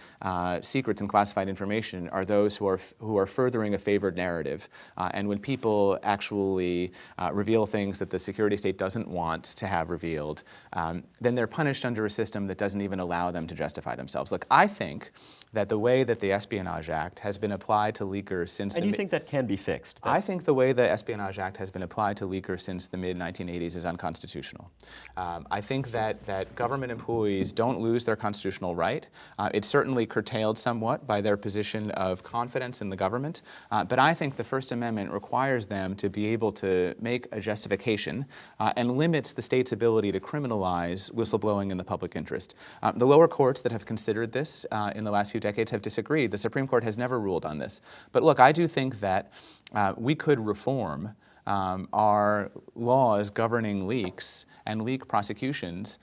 secrets and classified information are those who are furthering a favored narrative. And when people actually reveal things that the security state doesn't want to have revealed, then they're punished under a system that doesn't even allow them to justify themselves. Look, I think that the way that the Espionage Act has been applied to leakers since And you think that can be fixed? I think the way the Espionage Act has been applied to leakers since the mid-1980s is unconstitutional. I think that government employees don't lose their constitutional right. It's certainly curtailed somewhat by their position of confidence in the government, but I think the First Amendment requires them to be able to make a justification and limits the state's ability to criminalize whistleblowing in the public interest. The lower courts that have considered this in the last few decades have disagreed. The Supreme Court has never ruled on this. But look, I do think that we could reform our laws governing leaks and leak prosecutions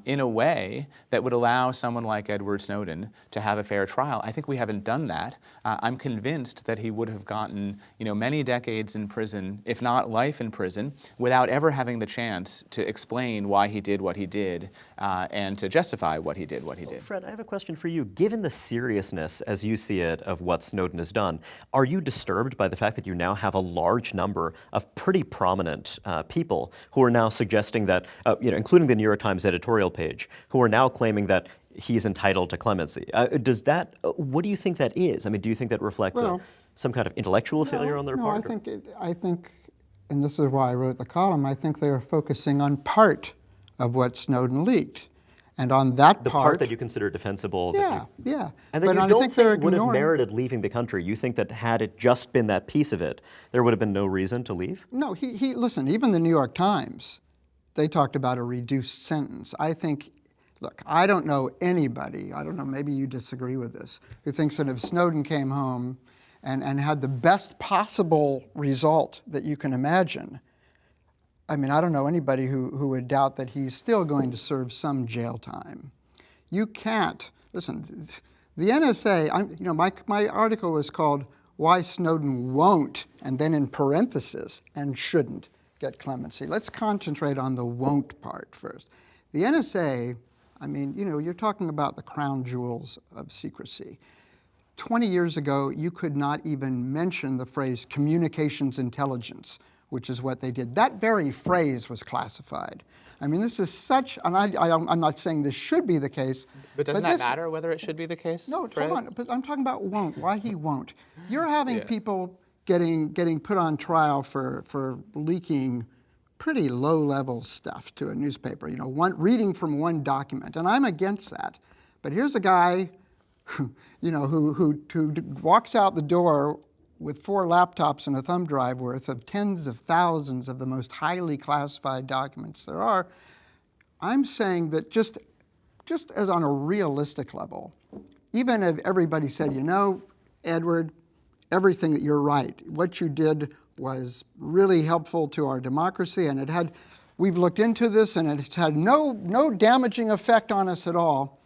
in a way that would allow someone like Edward Snowden to have a fair trial. I think we haven't done that. I'm convinced that he would have gotten many decades in prison, if not life in prison, without ever having the chance to explain why he did what he did and to justify what he did. Fred, I have a question for you. Given the seriousness, as you see it, of what Snowden has done, are you disturbed by the fact that you now have a large number of pretty prominent people who are now suggesting that, including the New York Times editorial page, who are now claiming that he's entitled to clemency? What do you think that is? I mean, do you think that reflects some kind of intellectual failure on their part? I think, and this is why I wrote the column, I think they are focusing on part of what Snowden leaked. And on that the part that you consider defensible. Yeah. And then you don't think would have merited leaving the country. You think that had it just been that piece of it, there would have been no reason to leave? No, listen, even the New York Times, they talked about a reduced sentence. I think, look, I don't know anybody, maybe you disagree with this, who thinks that if Snowden came home and had the best possible result that you can imagine, I mean, I don't know anybody who would doubt that he's still going to serve some jail time. You can't, listen, the NSA, my article was called Why Snowden Won't, and then in parentheses, and shouldn't get clemency. Let's concentrate on the won't part first. The NSA, I mean, you're talking about the crown jewels of secrecy. 20 years ago, you could not even mention the phrase communications intelligence, which is what they did. That very phrase was classified. I mean, this is such, and I'm not saying this should be the case. But doesn't that matter whether it should be the case? No, hold on, but I'm talking about won't, why he won't. You're having people getting put on trial for leaking pretty low-level stuff to a newspaper, reading from one document, and I'm against that. But here's a guy who walks out the door with 4 laptops and a thumb drive worth of tens of thousands of the most highly classified documents there are. I'm saying that just as on a realistic level, even if everybody said, Edward, everything that you're right, what you did was really helpful to our democracy, and we've looked into this and it's had no damaging effect on us at all.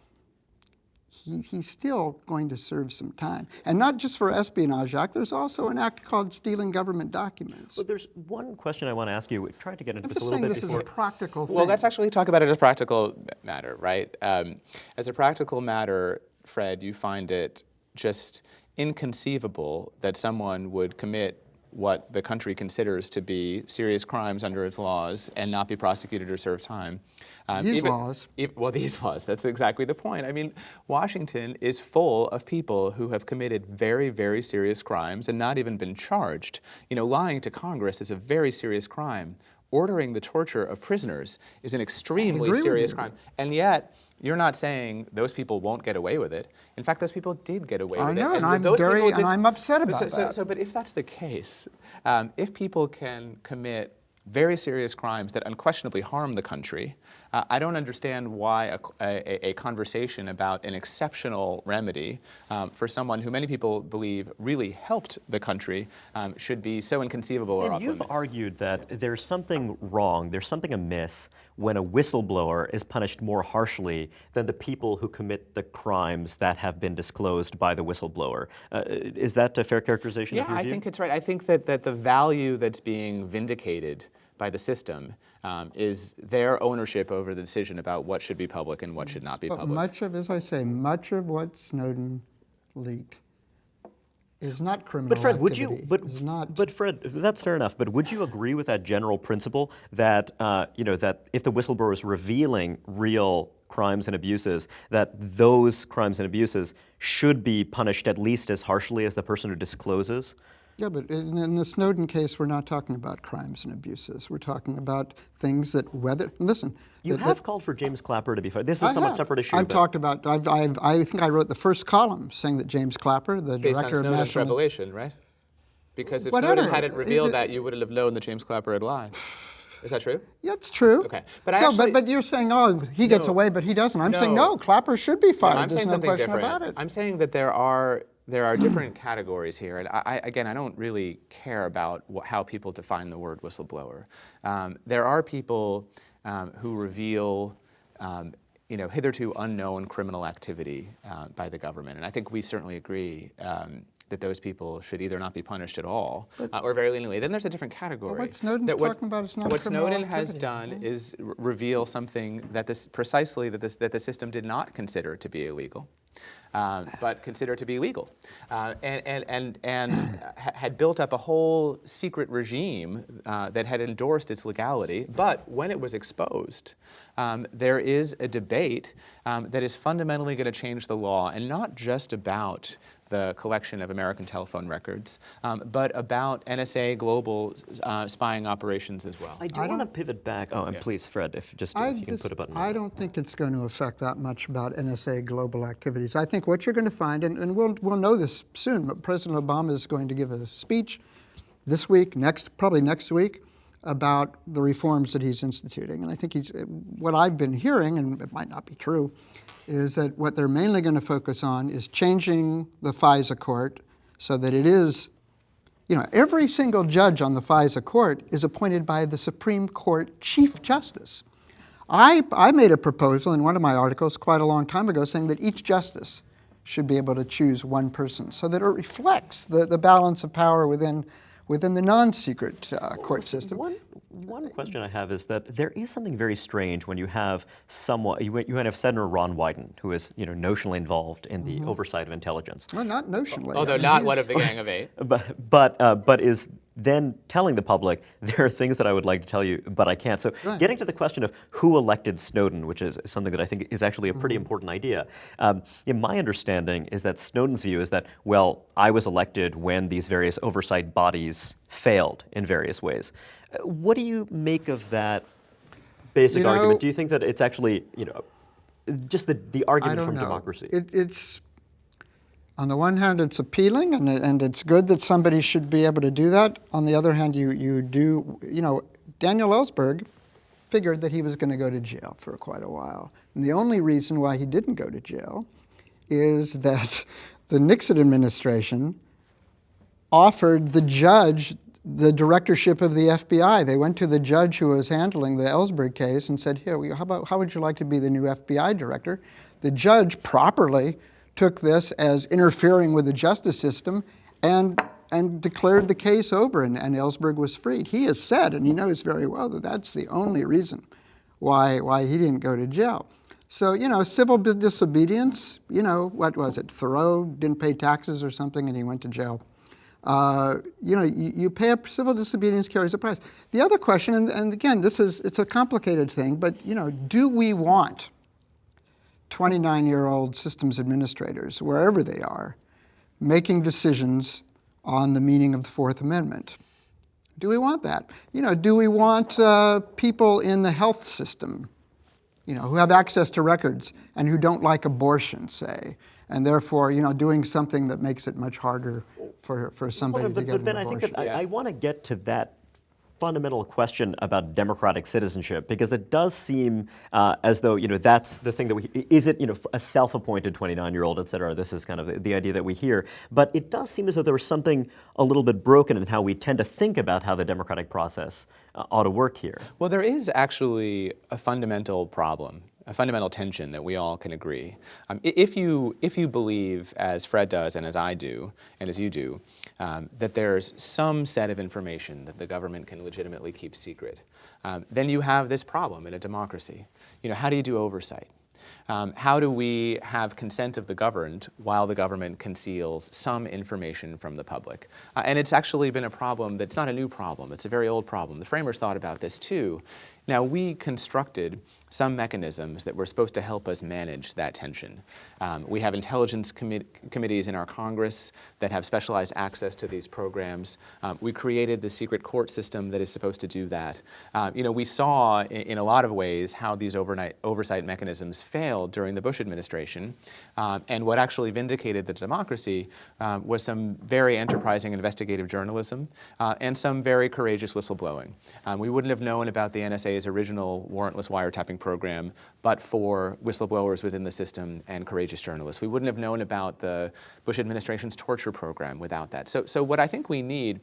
he's still going to serve some time. And not just for Espionage Act, there's also an act called stealing government documents. Well, there's one question I want to ask you. We tried to get into I'm this a just little saying bit this before. is a practical thing. Well, let's actually talk about it as a practical matter, right? As a practical matter, Fred, you find it just inconceivable that someone would commit what the country considers to be serious crimes under its laws and not be prosecuted or serve time. These laws. Well, these laws, that's exactly the point. I mean, Washington is full of people who have committed very, very serious crimes and not even been charged. You know, lying to Congress is a very serious crime. Ordering the torture of prisoners is an extremely serious crime. And yet, you're not saying those people won't get away with it. In fact, those people did get away with it. I know, and And I'm upset about that. But if that's the case, if people can commit very serious crimes that unquestionably harm the country, I don't understand why a conversation about an exceptional remedy for someone who many people believe really helped the country should be so inconceivable or off limits. You've argued that there's something wrong, there's something amiss when a whistleblower is punished more harshly than the people who commit the crimes that have been disclosed by the whistleblower. Is that a fair characterization of your view? I think it's right. I think that the value that's being vindicated by the system is their ownership over the decision about what should be public and what should not be But public. much of, as I say, much of what Snowden leaked is not criminal But Fred, activity. would you? But Fred, that's fair enough. But would you agree with that general principle that that if the whistleblower is revealing real crimes and abuses, that those crimes and abuses should be punished at least as harshly as the person who discloses? Yeah, but in the Snowden case, we're not talking about crimes and abuses. We're talking about things that listen. You have called for James Clapper to be fired. This is a somewhat separate issue. I've talked about, I think I wrote the first column saying that James Clapper, the Based director on of Snowden's national... revelation, right? Because if Whatever. Snowden hadn't revealed that, you would have known that James Clapper had lied. Is that true? Yeah, it's true. Okay. But but you're saying, oh, he gets away, but he doesn't. I'm saying, no, Clapper should be fired. I'm There's saying no something question different. about it. I'm saying that there are different categories here, and I don't really care about how people define the word whistleblower. There are people who reveal, hitherto unknown criminal activity by the government, and I think we certainly agree that those people should either not be punished at all or very leniently. Then there's a different category. What Snowden's talking about is not What criminal Snowden has activity. done is reveal something that that the system did not consider to be illegal. But considered to be legal, and had built up a whole secret regime that had endorsed its legality. But when it was exposed, there is a debate that is fundamentally going to change the law, and not just about the collection of American telephone records, but about NSA global spying operations as well. I do want to pivot back. Oh, and please, Fred, if you can put a button on I it. don't think it's going to affect that much about NSA global activities. I think what you're going to find, and we'll know this soon, but President Obama is going to give a speech this week, probably next week, about the reforms that he's instituting. And I think what I've been hearing, and it might not be true, is that what they're mainly going to focus on is changing the FISA court so that it is, every single judge on the FISA court is appointed by the Supreme Court Chief Justice. I made a proposal in one of my articles quite a long time ago saying that each justice should be able to choose one person so that it reflects the balance of power within the non-secret court system. One question I have is that there is something very strange when you have someone, you have Senator Ron Wyden, who is notionally involved in the oversight of intelligence. Well, not notionally. Although not one of the Gang of Eight. But is then telling the public, there are things that I would like to tell you, but I can't. So getting to the question of who elected Snowden, which is something that I think is actually a pretty important idea. My understanding is that Snowden's view is that, well, I was elected when these various oversight bodies failed in various ways. What do you make of that basic argument? Do you think that it's actually, just the argument from democracy? It's on the one hand, it's appealing, and it's good that somebody should be able to do that. On the other hand, Daniel Ellsberg figured that he was going to go to jail for quite a while. And the only reason why he didn't go to jail is that the Nixon administration offered the judge the directorship of the FBI. They went to the judge who was handling the Ellsberg case and said, "Here, how would you like to be the new FBI director?" The judge properly took this as interfering with the justice system and declared the case over, and Ellsberg was freed. He has said, and he knows very well, that that's the only reason why he didn't go to jail. So, civil disobedience, what was it? Thoreau didn't pay taxes or something and he went to jail. You pay civil disobedience carries a price. The other question, and again, it's a complicated thing, but, do we want 29-year-old systems administrators, wherever they are, making decisions on the meaning of the Fourth Amendment? Do we want that? Do we want people in the health system, who have access to records and who don't like abortion, say, and therefore, doing something that makes it much harder for somebody to get an Ben, abortion? I think that I want to get to that fundamental question about democratic citizenship, because it does seem as though that's the thing that is it a self-appointed 29-year-old, et cetera. This is kind of the idea that we hear, but it does seem as though there was something a little bit broken in how we tend to think about how the democratic process ought to work here. Well, there is actually a fundamental problem, a fundamental tension that we all can agree. If you believe, as Fred does and as I do and as you do, that there's some set of information that the government can legitimately keep secret, then you have this problem in a democracy. How do you do oversight? How do we have consent of the governed while the government conceals some information from the public? And it's actually been a problem that's not a new problem. It's a very old problem. The framers thought about this too. Now, we constructed some mechanisms that were supposed to help us manage that tension. We have intelligence committees in our Congress that have specialized access to these programs. We created the secret court system that is supposed to do that. We saw in a lot of ways how these oversight mechanisms failed during the Bush administration. And what actually vindicated the democracy was some very enterprising investigative journalism and some very courageous whistleblowing. We wouldn't have known about the NSA's original warrantless wiretapping program but for whistleblowers within the system and courageous journalists. We wouldn't have known about the Bush administration's torture program without that. So what I think we need,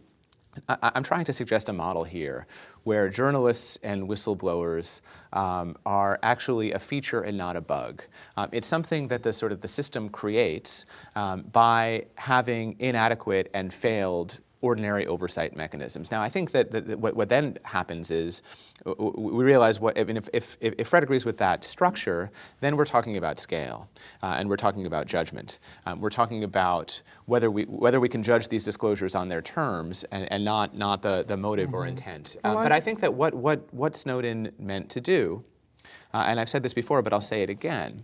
I'm trying to suggest a model here where journalists and whistleblowers are actually a feature and not a bug. It's something that the system creates by having inadequate and failed ordinary oversight mechanisms. Now, I think that what then happens is we realize if Fred agrees with that structure, then we're talking about scale, and we're talking about judgment. We're talking about whether we can judge these disclosures on their terms and not the motive or intent. But I think that what Snowden meant to do, and I've said this before, but I'll say it again,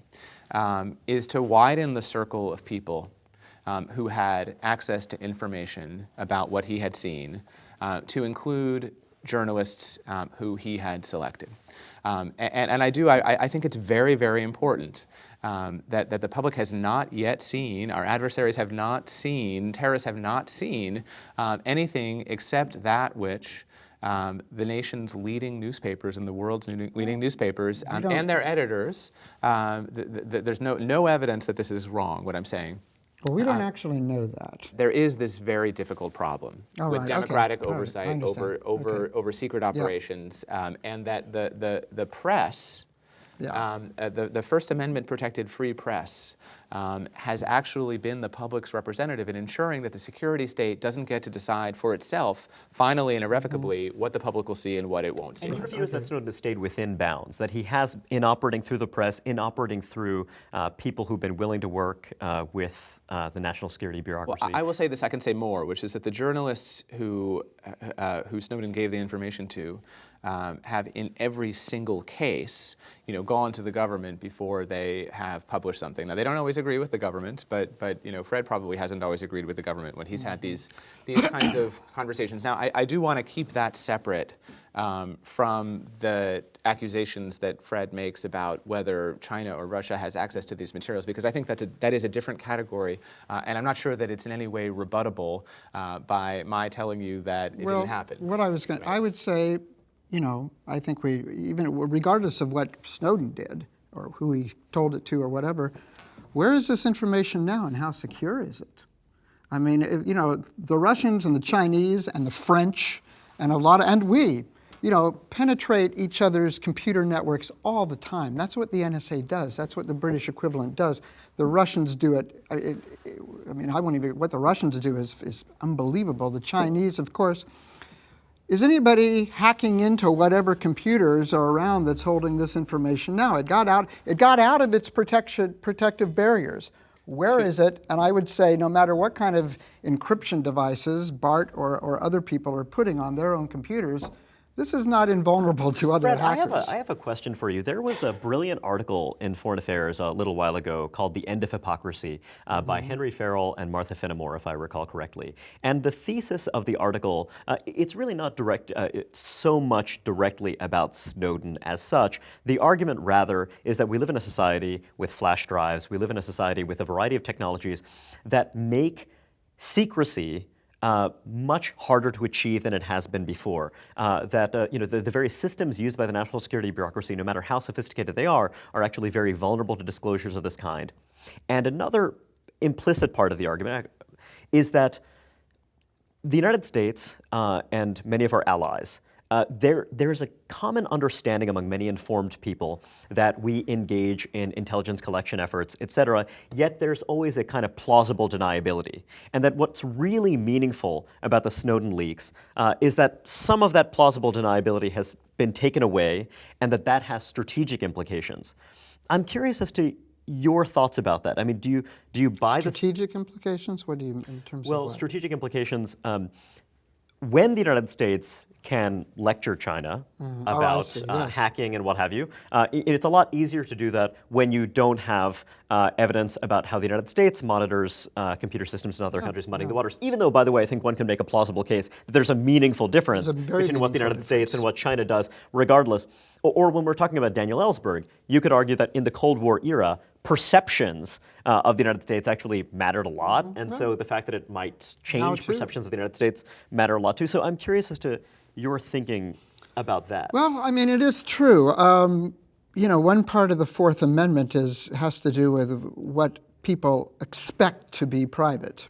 is to widen the circle of people who had access to information about what he had seen, to include journalists who he had selected. I think it's very, very important that the public has not yet seen, our adversaries have not seen, terrorists have not seen anything except that which the nation's leading newspapers and the world's leading newspapers and their editors, there's no evidence that this is wrong, what I'm saying. Well, we don't actually know that. There is this very difficult problem with democratic oversight over secret operations, and that the press, the First Amendment protected free press, has actually been the public's representative in ensuring that the security state doesn't get to decide for itself, finally and irrevocably, what the public will see and what it won't see. And your view is that Snowden has stayed within bounds, that he has, in operating through the press, in operating through people who've been willing to work with the national security bureaucracy. Well, I will say this, I can say more, which is that the journalists who Snowden gave the information to have in every single case, gone to the government before they have published something. Now, they don't always agree with the government, but Fred probably hasn't always agreed with the government when he's had these kinds of conversations. Now, I do want to keep that separate from the accusations that Fred makes about whether China or Russia has access to these materials, because I think that is a different category, and I'm not sure that it's in any way rebuttable by my telling you that it didn't happen. What I would say, I think regardless of what Snowden did or who he told it to or whatever, where is this information now and how secure is it? I mean, the Russians and the Chinese and the French and we, penetrate each other's computer networks all the time. That's what the NSA does. That's what the British equivalent does. The Russians do it. What the Russians do is unbelievable. The Chinese, of course. Is anybody hacking into whatever computers are around that's holding this information now? It got out of its protective barriers. Where is it? And I would say no matter what kind of encryption devices Bart or other people are putting on their own computers, this is not invulnerable to other Fred, hackers. I have a question for you. There was a brilliant article in Foreign Affairs a little while ago called The End of Hypocrisy by Henry Farrell and Martha Finnemore, if I recall correctly. And the thesis of the article, it's really not so much directly about Snowden as such. The argument rather is that we live in a society with flash drives. We live in a society with a variety of technologies that make secrecy much harder to achieve than it has been before. The very systems used by the national security bureaucracy, no matter how sophisticated they are actually very vulnerable to disclosures of this kind. And another implicit part of the argument is that the United States and many of our allies, there's a common understanding among many informed people that we engage in intelligence collection efforts, et cetera, yet there's always a kind of plausible deniability. And that what's really meaningful about the Snowden leaks is that some of that plausible deniability has been taken away and that has strategic implications. I'm curious as to your thoughts about that. I mean, do you buy strategic implications? What do you in terms of Well, what? Strategic implications, when the United States can lecture China about Yes. hacking and what have you. It's a lot easier to do that when you don't have evidence about how the United States monitors computer systems in other countries muddying the waters. Even though, by the way, I think one can make a plausible case that there's a meaningful difference between what the United States and what China does, regardless. Or when we're talking about Daniel Ellsberg, you could argue that in the Cold War era, perceptions of the United States actually mattered a lot. And so the fact that it might change perceptions of the United States matter a lot too. So I'm curious as to your thinking about that. Well, I mean, it is true. One part of the Fourth Amendment has to do with what people expect to be private.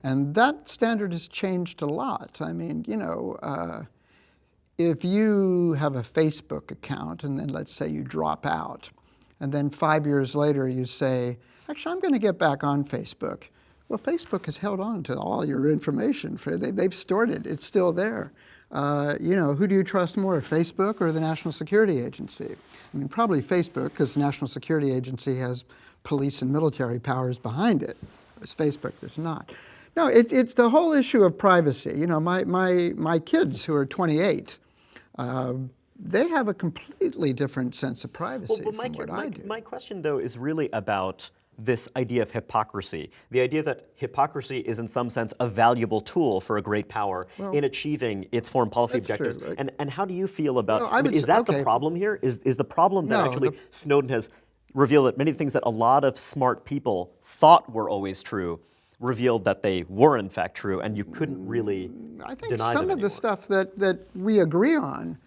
And that standard has changed a lot. I mean, if you have a Facebook account and then let's say you drop out, and then 5 years later you say, actually, I'm going to get back on Facebook. Well, Facebook has held on to all your information. They've stored it. It's still there. Who do you trust more, Facebook or the National Security Agency? I mean, probably Facebook, because the National Security Agency has police and military powers behind it, whereas Facebook does not. No, it's the whole issue of privacy. My kids who are 28, they have a completely different sense of privacy from what I do. My question, though, is really about this idea of hypocrisy, the idea that hypocrisy is in some sense a valuable tool for a great power in achieving its foreign policy objectives. True. And how do you feel about, is that the problem here? Is the problem that actually Snowden has revealed that many things that a lot of smart people thought were always true revealed that they were in fact true and you couldn't really deny them I think some of anymore? the stuff that we agree on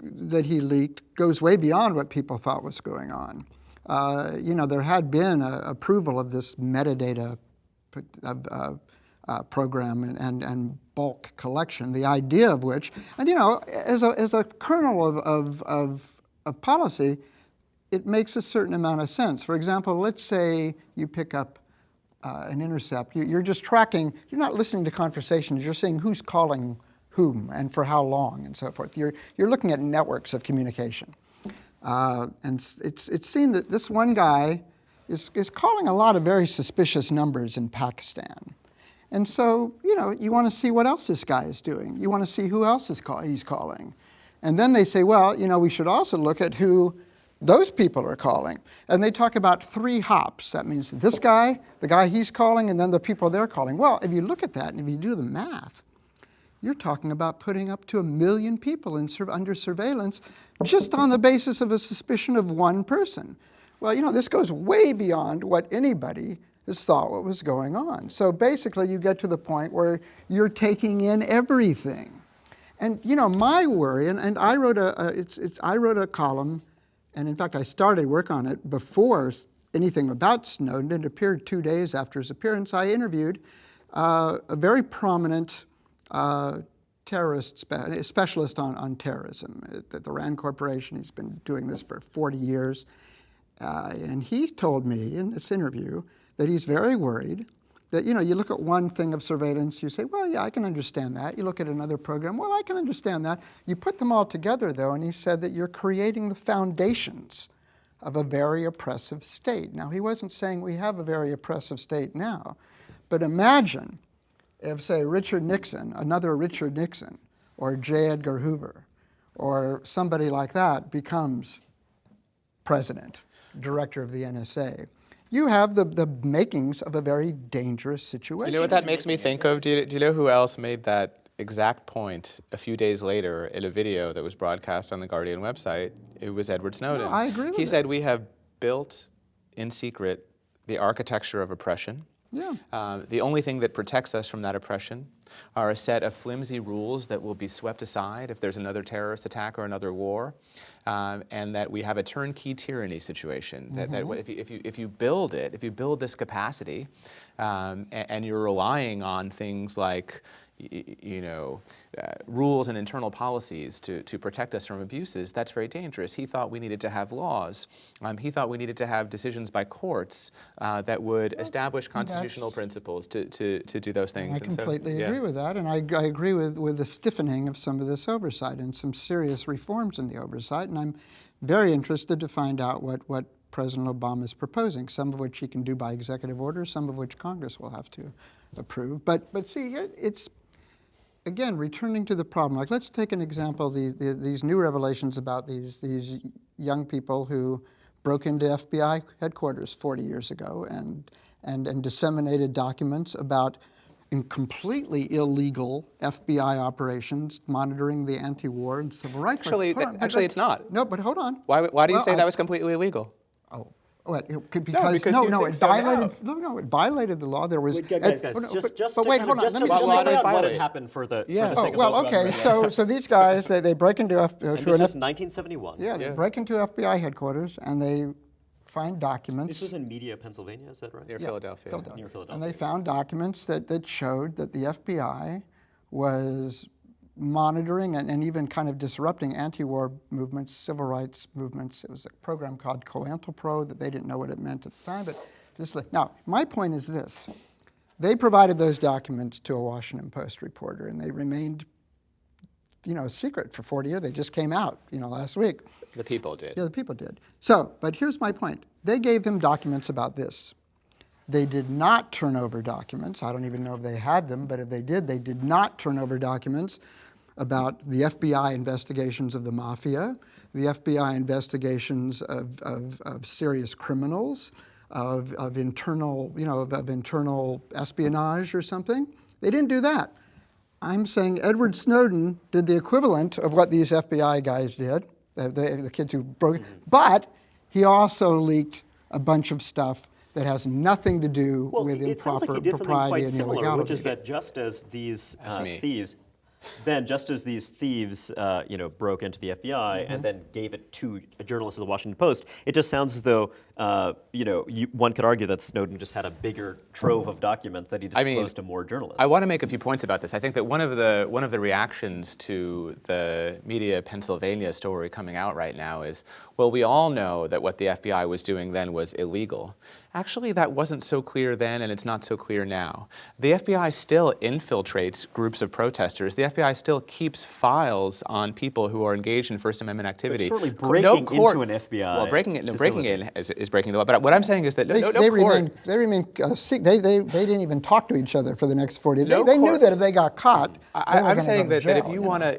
that he leaked goes way beyond what people thought was going on. There had been approval of this metadata program and bulk collection, the idea of which, and as a kernel of policy, it makes a certain amount of sense. For example, let's say you pick up an intercept. You're just tracking, you're not listening to conversations, you're seeing who's calling whom and for how long and so forth. You're looking at networks of communication. And it's seen that this one guy is calling a lot of very suspicious numbers in Pakistan. And so, you want to see what else this guy is doing. You want to see who else he's calling. And then they say, well, we should also look at who those people are calling. And they talk about 3 hops. That means this guy, the guy he's calling, and then the people they're calling. Well, if you look at that and if you do the math, you're talking about putting up to 1 million people under surveillance just on the basis of a suspicion of one person. Well, this goes way beyond what anybody has thought what was going on. So basically, you get to the point where you're taking in everything. And my worry, and I wrote a column, and in fact, I started work on it before anything about Snowden. It appeared 2 days after his appearance. I interviewed a very prominent terrorist specialist on terrorism at the RAND Corporation. He's been doing this for 40 years. And he told me in this interview that he's very worried that, you look at one thing of surveillance, you say, well, yeah, I can understand that. You look at another program, well, I can understand that. You put them all together, though, and he said that you're creating the foundations of a very oppressive state. Now, he wasn't saying we have a very oppressive state now, but imagine if, say, Richard Nixon, another Richard Nixon, or J. Edgar Hoover, or somebody like that becomes president, director of the NSA. You have the makings of a very dangerous situation. You know what that makes me think of? Do you know who else made that exact point a few days later in a video that was broadcast on the Guardian website? It was Edward Snowden. No, I agree with He it. said, we have built in secret the architecture of oppression. Yeah. The only thing that protects us from that oppression are a set of flimsy rules that will be swept aside if there's another terrorist attack or another war, and that we have a turnkey tyranny situation. That if you build it, if you build this capacity, and you're relying on things like rules and internal policies to protect us from abuses, that's very dangerous. He thought we needed to have laws. He thought we needed to have decisions by courts that would establish constitutional principles to do those things. I completely agree with that, and I agree with the stiffening of some of this oversight and some serious reforms in the oversight, and I'm very interested to find out what President Obama is proposing, some of which he can do by executive order, some of which Congress will have to approve. But see, it's, again, returning to the problem. Like, let's take an example, these new revelations about these young people who broke into FBI headquarters 40 years ago and disseminated documents about completely illegal FBI operations monitoring the anti-war and civil rights. Actually, it's not. No, but hold on. Why do you say that was completely illegal? Oh. What? Because it violated the law. There was guys, just wait, hold on. Just Let to me just lay say out what had happened for the sake of well, okay. So these guys they break into and this is 1971. Yeah, they break into FBI headquarters and they find documents. This was in Media, Pennsylvania. Is that right? Near Philadelphia. Near Philadelphia. And they found documents that showed that the FBI was monitoring and even kind of disrupting anti-war movements, civil rights movements. It was a program called COINTELPRO that they didn't know what it meant at the time. But now, my point is this. They provided those documents to a Washington Post reporter, and they remained, secret for 40 years. They just came out, last week. The people did. Yeah, the people did. So, but here's my point. They gave them documents about this. They did not turn over documents. I don't even know if they had them, but if they did not turn over documents about the FBI investigations of the mafia, the FBI investigations of serious criminals, of internal espionage or something. They didn't do that. I'm saying Edward Snowden did the equivalent of what these FBI guys did, the kids who broke it, but he also leaked a bunch of stuff that has nothing to do with it sounds like he did something propriety quite and similar, illegality. which is that just as these thieves, Ben, just as these thieves, broke into the FBI and then gave it to a journalist of the Washington Post, it just sounds as though, one could argue that Snowden just had a bigger trove of documents that he disclosed to more journalists. I want to make a few points about this. I think that one of the reactions to the Media Pennsylvania story coming out right now is, well, we all know that what the FBI was doing then was illegal. Actually, that wasn't so clear then, and it's not so clear now. The FBI still infiltrates groups of protesters. The FBI still keeps files on people who are engaged in First Amendment activity. But surely breaking into an FBI Well, breaking in is breaking the law. But what I'm saying is that They didn't even talk to each other for the next 40 days. They knew that if they got caught, I'm saying that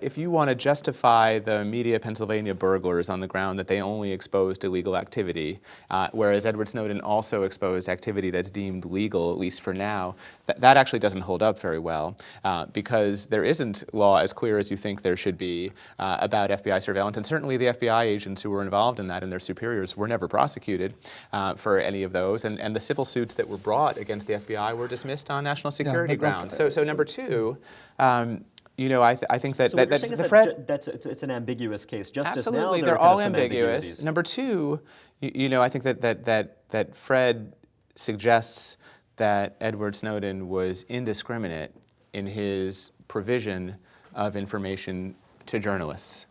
if you want to justify the Media Pennsylvania burglars on the ground that they only exposed illegal activity, whereas Edward Snowden also exposed activity that's deemed legal, at least for now, that actually doesn't hold up very well, because there isn't law as clear as you think there should be about FBI surveillance, and certainly the FBI agents who were involved in that and their superiors were never prosecuted for any of those, and the civil suits that were brought against the FBI were dismissed on national security grounds. So number two, I think that So what you're saying is that it's an ambiguous case. Just absolutely, as now they're all ambiguous. Number two, I think that Fred suggests that Edward Snowden was indiscriminate in his provision of information to journalists.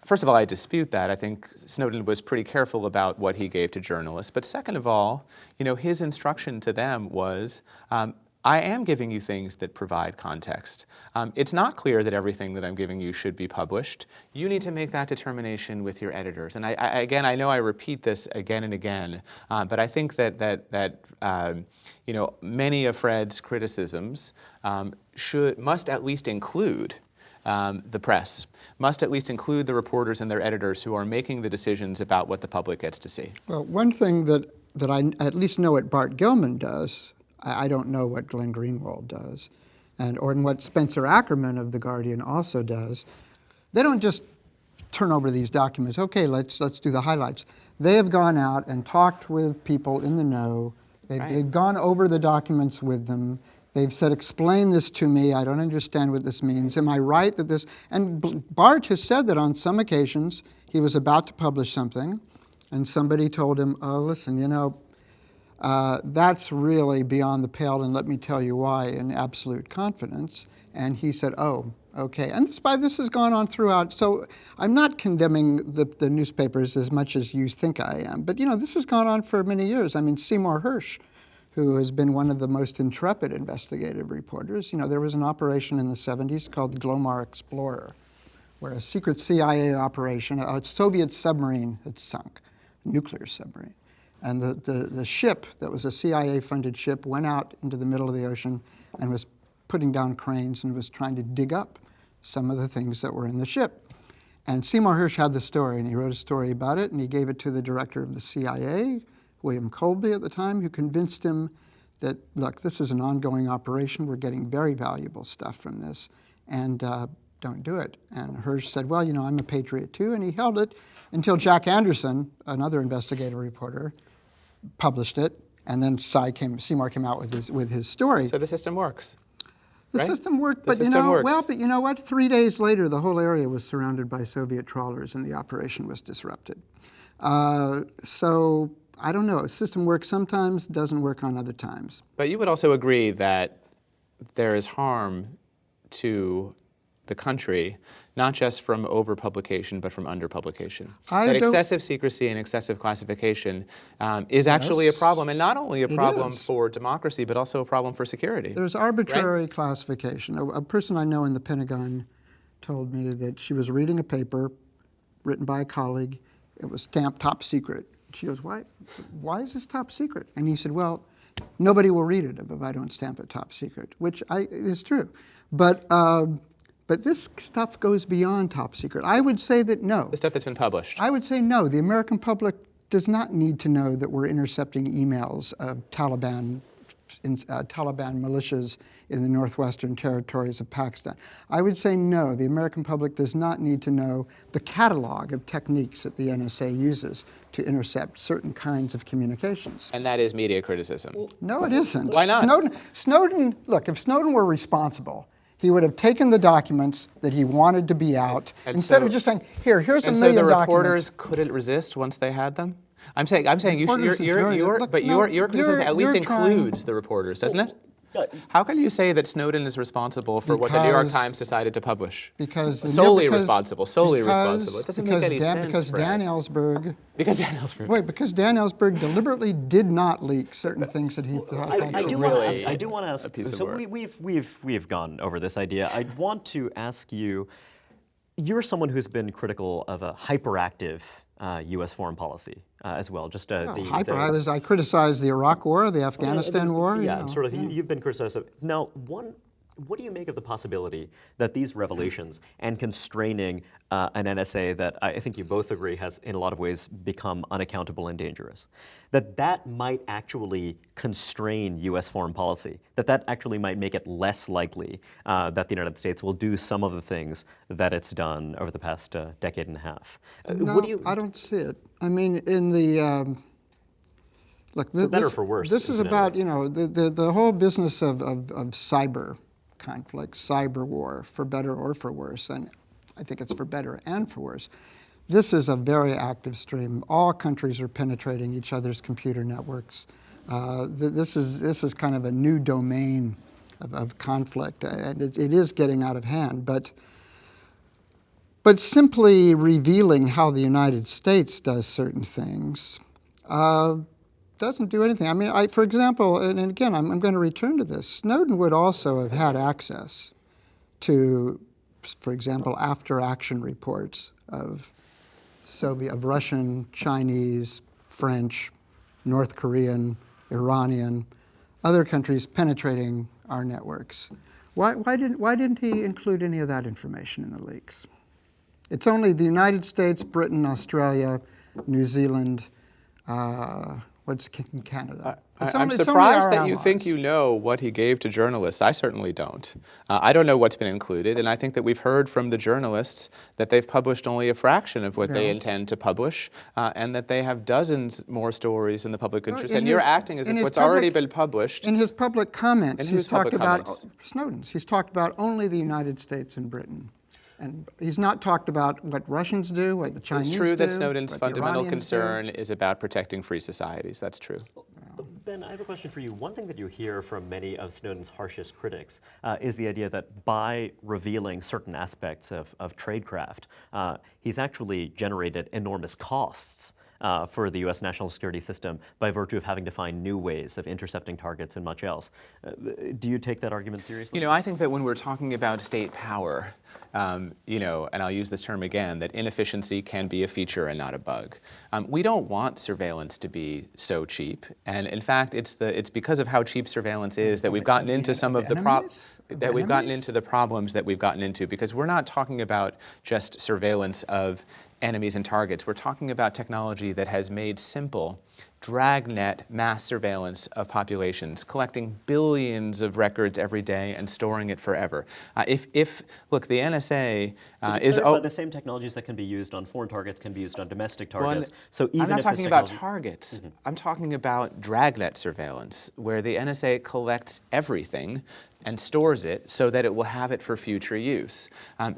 First of all, I dispute that. I think Snowden was pretty careful about what he gave to journalists. But second of all, his instruction to them was, I am giving you things that provide context. It's not clear that everything that I'm giving you should be published. You need to make that determination with your editors. And again, I know I repeat this again and again, but I think that many of Fred's criticisms must at least include the press, must at least include the reporters and their editors who are making the decisions about what the public gets to see. Well, one thing that I at least know what Bart Gellman does, I don't know what Glenn Greenwald does, or what Spencer Ackerman of The Guardian also does. They don't just turn over these documents, okay, let's do the highlights. They have gone out and talked with people in the know. They've gone over the documents with them. They've said, explain this to me. I don't understand what this means. Am I right that this... And Bart has said that on some occasions he was about to publish something and somebody told him, oh, listen, that's really beyond the pale, and let me tell you why in absolute confidence. And he said, oh, okay. And this has gone on throughout. So I'm not condemning the newspapers as much as you think I am. But, this has gone on for many years. I mean, Seymour Hersh, who has been one of the most intrepid investigative reporters. There was an operation in the 70s called the Glomar Explorer, where a secret CIA operation, a Soviet submarine had sunk, a nuclear submarine. And the ship, that was a CIA-funded ship, went out into the middle of the ocean and was putting down cranes and was trying to dig up some of the things that were in the ship. And Seymour Hersh had the story, and he wrote a story about it, and he gave it to the director of the CIA, William Colby at the time, who convinced him that, look, this is an ongoing operation. We're getting very valuable stuff from this, and don't do it. And Hersh said, well, I'm a patriot too, and he held it until Jack Anderson, another investigative reporter, published it, and then Seymour came out with his story. So the system works. The system worked, but you know what? 3 days later, the whole area was surrounded by Soviet trawlers, and the operation was disrupted. So I don't know. The system works sometimes, doesn't work on other times. But you would also agree that there is harm to the country, not just from overpublication, but from underpublication. That excessive secrecy and excessive classification is actually a problem, and not only a problem for democracy, but also a problem for security. There's arbitrary classification. A person I know in the Pentagon told me that she was reading a paper written by a colleague. It was stamped top secret. She goes, why is this top secret? And he said, well, nobody will read it if I don't stamp it top secret, which is true. But this stuff goes beyond top secret. I would say that no. The stuff that's been published. I would say no. The American public does not need to know that we're intercepting emails of Taliban militias in the northwestern territories of Pakistan. I would say no. The American public does not need to know the catalog of techniques that the NSA uses to intercept certain kinds of communications. And that is media criticism. No, it isn't. Why not? Snowden, look, if Snowden were responsible, he would have taken the documents that he wanted to be out, instead of just saying, here's a million documents. And so the reporters couldn't resist once they had them? I'm saying your criticism at least includes the reporters, doesn't it? How can you say that Snowden is responsible for what the New York Times decided to publish? Solely responsible. It doesn't make any sense. Because Dan Ellsberg. Because Dan Ellsberg. Wait, because Dan Ellsberg deliberately did not leak certain things that he thought. I do want to ask. So we've gone over this idea. I want to ask you. You're someone who's been critical of a hyperactive U.S. foreign policy as well. I criticized the Iraq War, the Afghanistan War. Yeah, you've been criticized. Now, what do you make of the possibility that these revelations and constraining an NSA that I think you both agree has, in a lot of ways, become unaccountable and dangerous, that might actually constrain U.S. foreign policy, that actually might make it less likely that the United States will do some of the things that it's done over the past decade and a half? No, I don't see it. I mean, in the... Look, for better or for worse. This is about, the whole business of cyber conflict, cyber war, for better or for worse, and I think it's for better and for worse. This is a very active stream. All countries are penetrating each other's computer networks. This is kind of a new domain of conflict, and it is getting out of hand. But simply revealing how the United States does certain things doesn't do anything. I mean, for example, and again, I'm going to return to this. Snowden would also have had access to, for example, after-action reports of Russian, Chinese, French, North Korean, Iranian, other countries penetrating our networks. Why didn't he include any of that information in the leaks? It's only the United States, Britain, Australia, New Zealand, Canada. I'm surprised that you think you know what he gave to journalists. I certainly don't. I don't know what's been included, and I think that we've heard from the journalists that they've published only a fraction of what they intend to publish, and that they have dozens more stories in the public interest. And you're acting as if what's already been published. In his public comments, he's talked about Snowden's. He's talked about only the United States and Britain. And he's not talked about what Russians do, what the Chinese do. It's true that Snowden's fundamental Iranians concern is about protecting free societies. That's true. Ben, I have a question for you. One thing that you hear from many of Snowden's harshest critics is the idea that by revealing certain aspects of tradecraft, he's actually generated enormous costs for the U.S. national security system by virtue of having to find new ways of intercepting targets and much else. Do you take that argument seriously? You know, I think that when we're talking about state power, you know, and I'll use this term again, that inefficiency can be a feature and not a bug. We don't want surveillance to be so cheap, and in fact, it's because of how cheap surveillance is that we've gotten into some of the problems that we've gotten into, because we're not talking about just surveillance of enemies and targets. We're talking about technology that has made simple dragnet mass surveillance of populations, collecting billions of records every day and storing it forever. Look, the NSA is... the same technologies that can be used on foreign targets can be used on domestic targets. So even I'm not if talking about targets. I'm talking about dragnet surveillance, where the NSA collects everything and stores it so that it will have it for future use.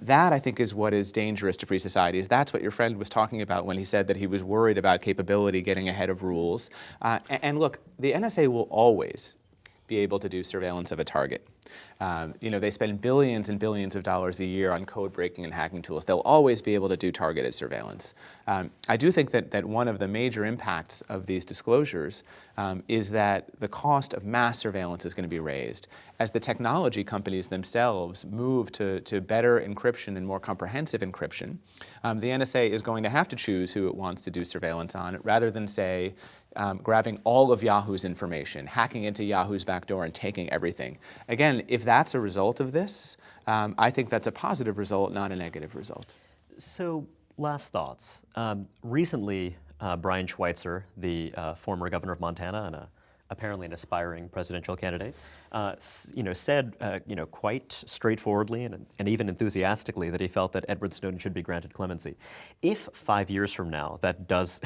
That, I think, is what is dangerous to free societies. That's what your friend was talking about when he said that he was worried about capability getting ahead of rules. And look, the NSA will always be able to do surveillance of a target. You know, they spend billions and billions of dollars a year on code breaking and hacking tools. They'll always be able to do targeted surveillance. I do think that one of the major impacts of these disclosures is that the cost of mass surveillance is going to be raised. As the technology companies themselves move to better encryption and more comprehensive encryption, the NSA is going to have to choose who it wants to do surveillance on, rather than, say, grabbing all of Yahoo's information, hacking into Yahoo's backdoor and taking everything. Again, if that's a result of this, I think that's a positive result, not a negative result. So, last thoughts. Recently, Brian Schweitzer, the former governor of Montana and apparently an aspiring presidential candidate, said quite straightforwardly and even enthusiastically that he felt that Edward Snowden should be granted clemency. If 5 years from now that does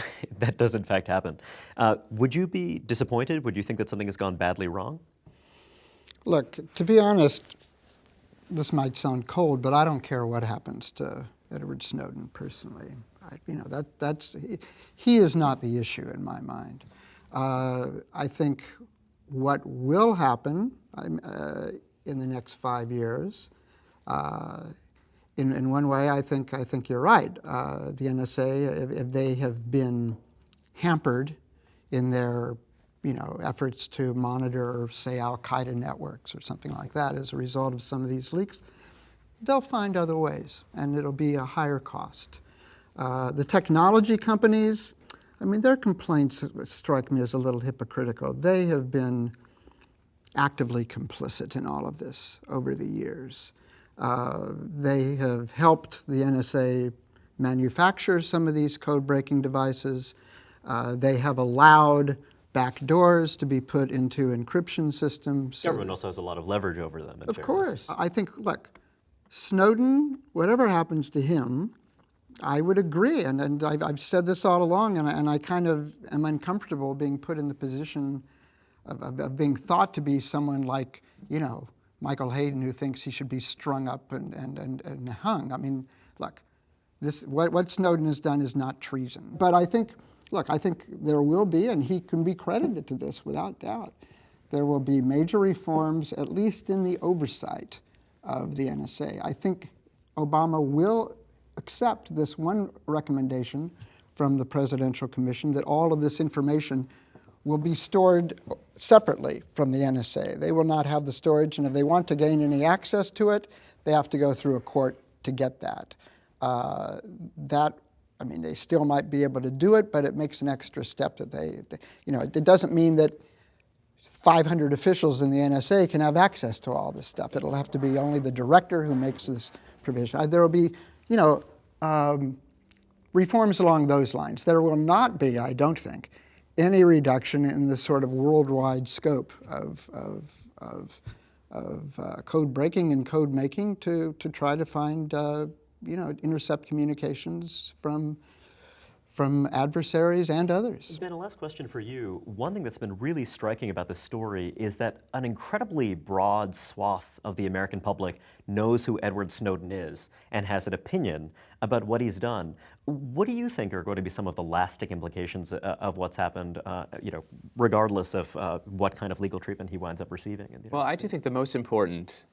in fact happen, would you be disappointed? Would you think that something has gone badly wrong? Look, to be honest, this might sound cold, but I don't care what happens to Edward Snowden personally. He is not the issue in my mind. I think what will happen in the next 5 years, in one way, I think you're right. The NSA, if they have been hampered in their efforts to monitor, say, Al-Qaeda networks or something like that as a result of some of these leaks, they'll find other ways, and it'll be a higher cost. The technology companies, their complaints strike me as a little hypocritical. They have been actively complicit in all of this over the years. They have helped the NSA manufacture some of these code-breaking devices. They have allowed backdoors to be put into encryption systems. Government also has a lot of leverage over them. Of course. I think, look, Snowden, whatever happens to him, I would agree, and I've said this all along, and I kind of am uncomfortable being put in the position of being thought to be someone like, Michael Hayden, who thinks he should be strung up and hung. Look, what Snowden has done is not treason. But I think look, I think there will be, and he can be credited to this without doubt, there will be major reforms, at least in the oversight of the NSA. I think Obama will accept this one recommendation from the Presidential Commission that all of this information will be stored separately from the NSA. They will not have the storage, and if they want to gain any access to it, they have to go through a court to get that. I mean, they still might be able to do it, but it makes an extra step that it doesn't mean that 500 officials in the NSA can have access to all this stuff. It'll have to be only the director who makes this provision. There will be, reforms along those lines. There will not be, I don't think, any reduction in the sort of worldwide scope of code breaking and code making to try to find, intercept communications from adversaries and others. Ben, a last question for you. One thing that's been really striking about this story is that an incredibly broad swath of the American public knows who Edward Snowden is and has an opinion about what he's done. What do you think are going to be some of the lasting implications of what's happened, regardless of what kind of legal treatment he winds up receiving? Well, I do think the most important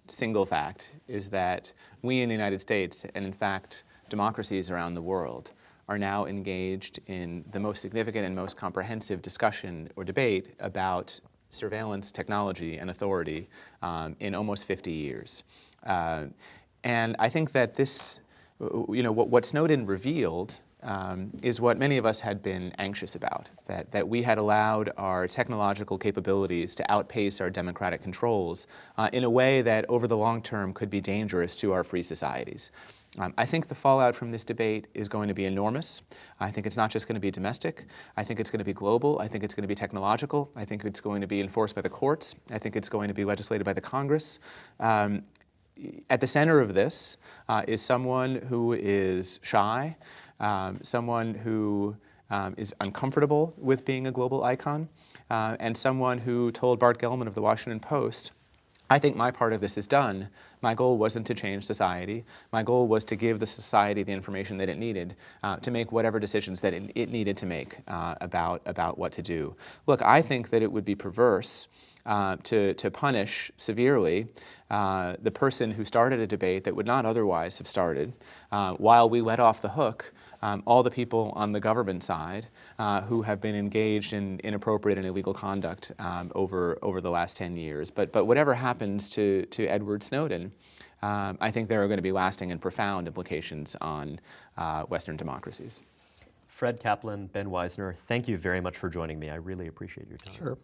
single fact is that we in the United States, and in fact democracies around the world, are now engaged in the most significant and most comprehensive discussion or debate about surveillance technology and authority in almost 50 years. And I think that this, what Snowden revealed is what many of us had been anxious about, that we had allowed our technological capabilities to outpace our democratic controls in a way that over the long term could be dangerous to our free societies. I think the fallout from this debate is going to be enormous. I think it's not just going to be domestic. I think it's going to be global. I think it's going to be technological. I think it's going to be enforced by the courts. I think it's going to be legislated by the Congress. At the center of this is someone who is shy, someone who is uncomfortable with being a global icon, and someone who told Bart Gellman of the Washington Post, I think my part of this is done. My goal wasn't to change society. My goal was to give the society the information that it needed to make whatever decisions that it needed to make about what to do. Look, I think that it would be perverse to punish severely the person who started a debate that would not otherwise have started, while we let off the hook all the people on the government side who have been engaged in inappropriate and illegal conduct over the last 10 years. But whatever happens to Edward Snowden, I think there are going to be lasting and profound implications on Western democracies. Fred Kaplan, Ben Wizner, thank you very much for joining me. I really appreciate your time. Sure.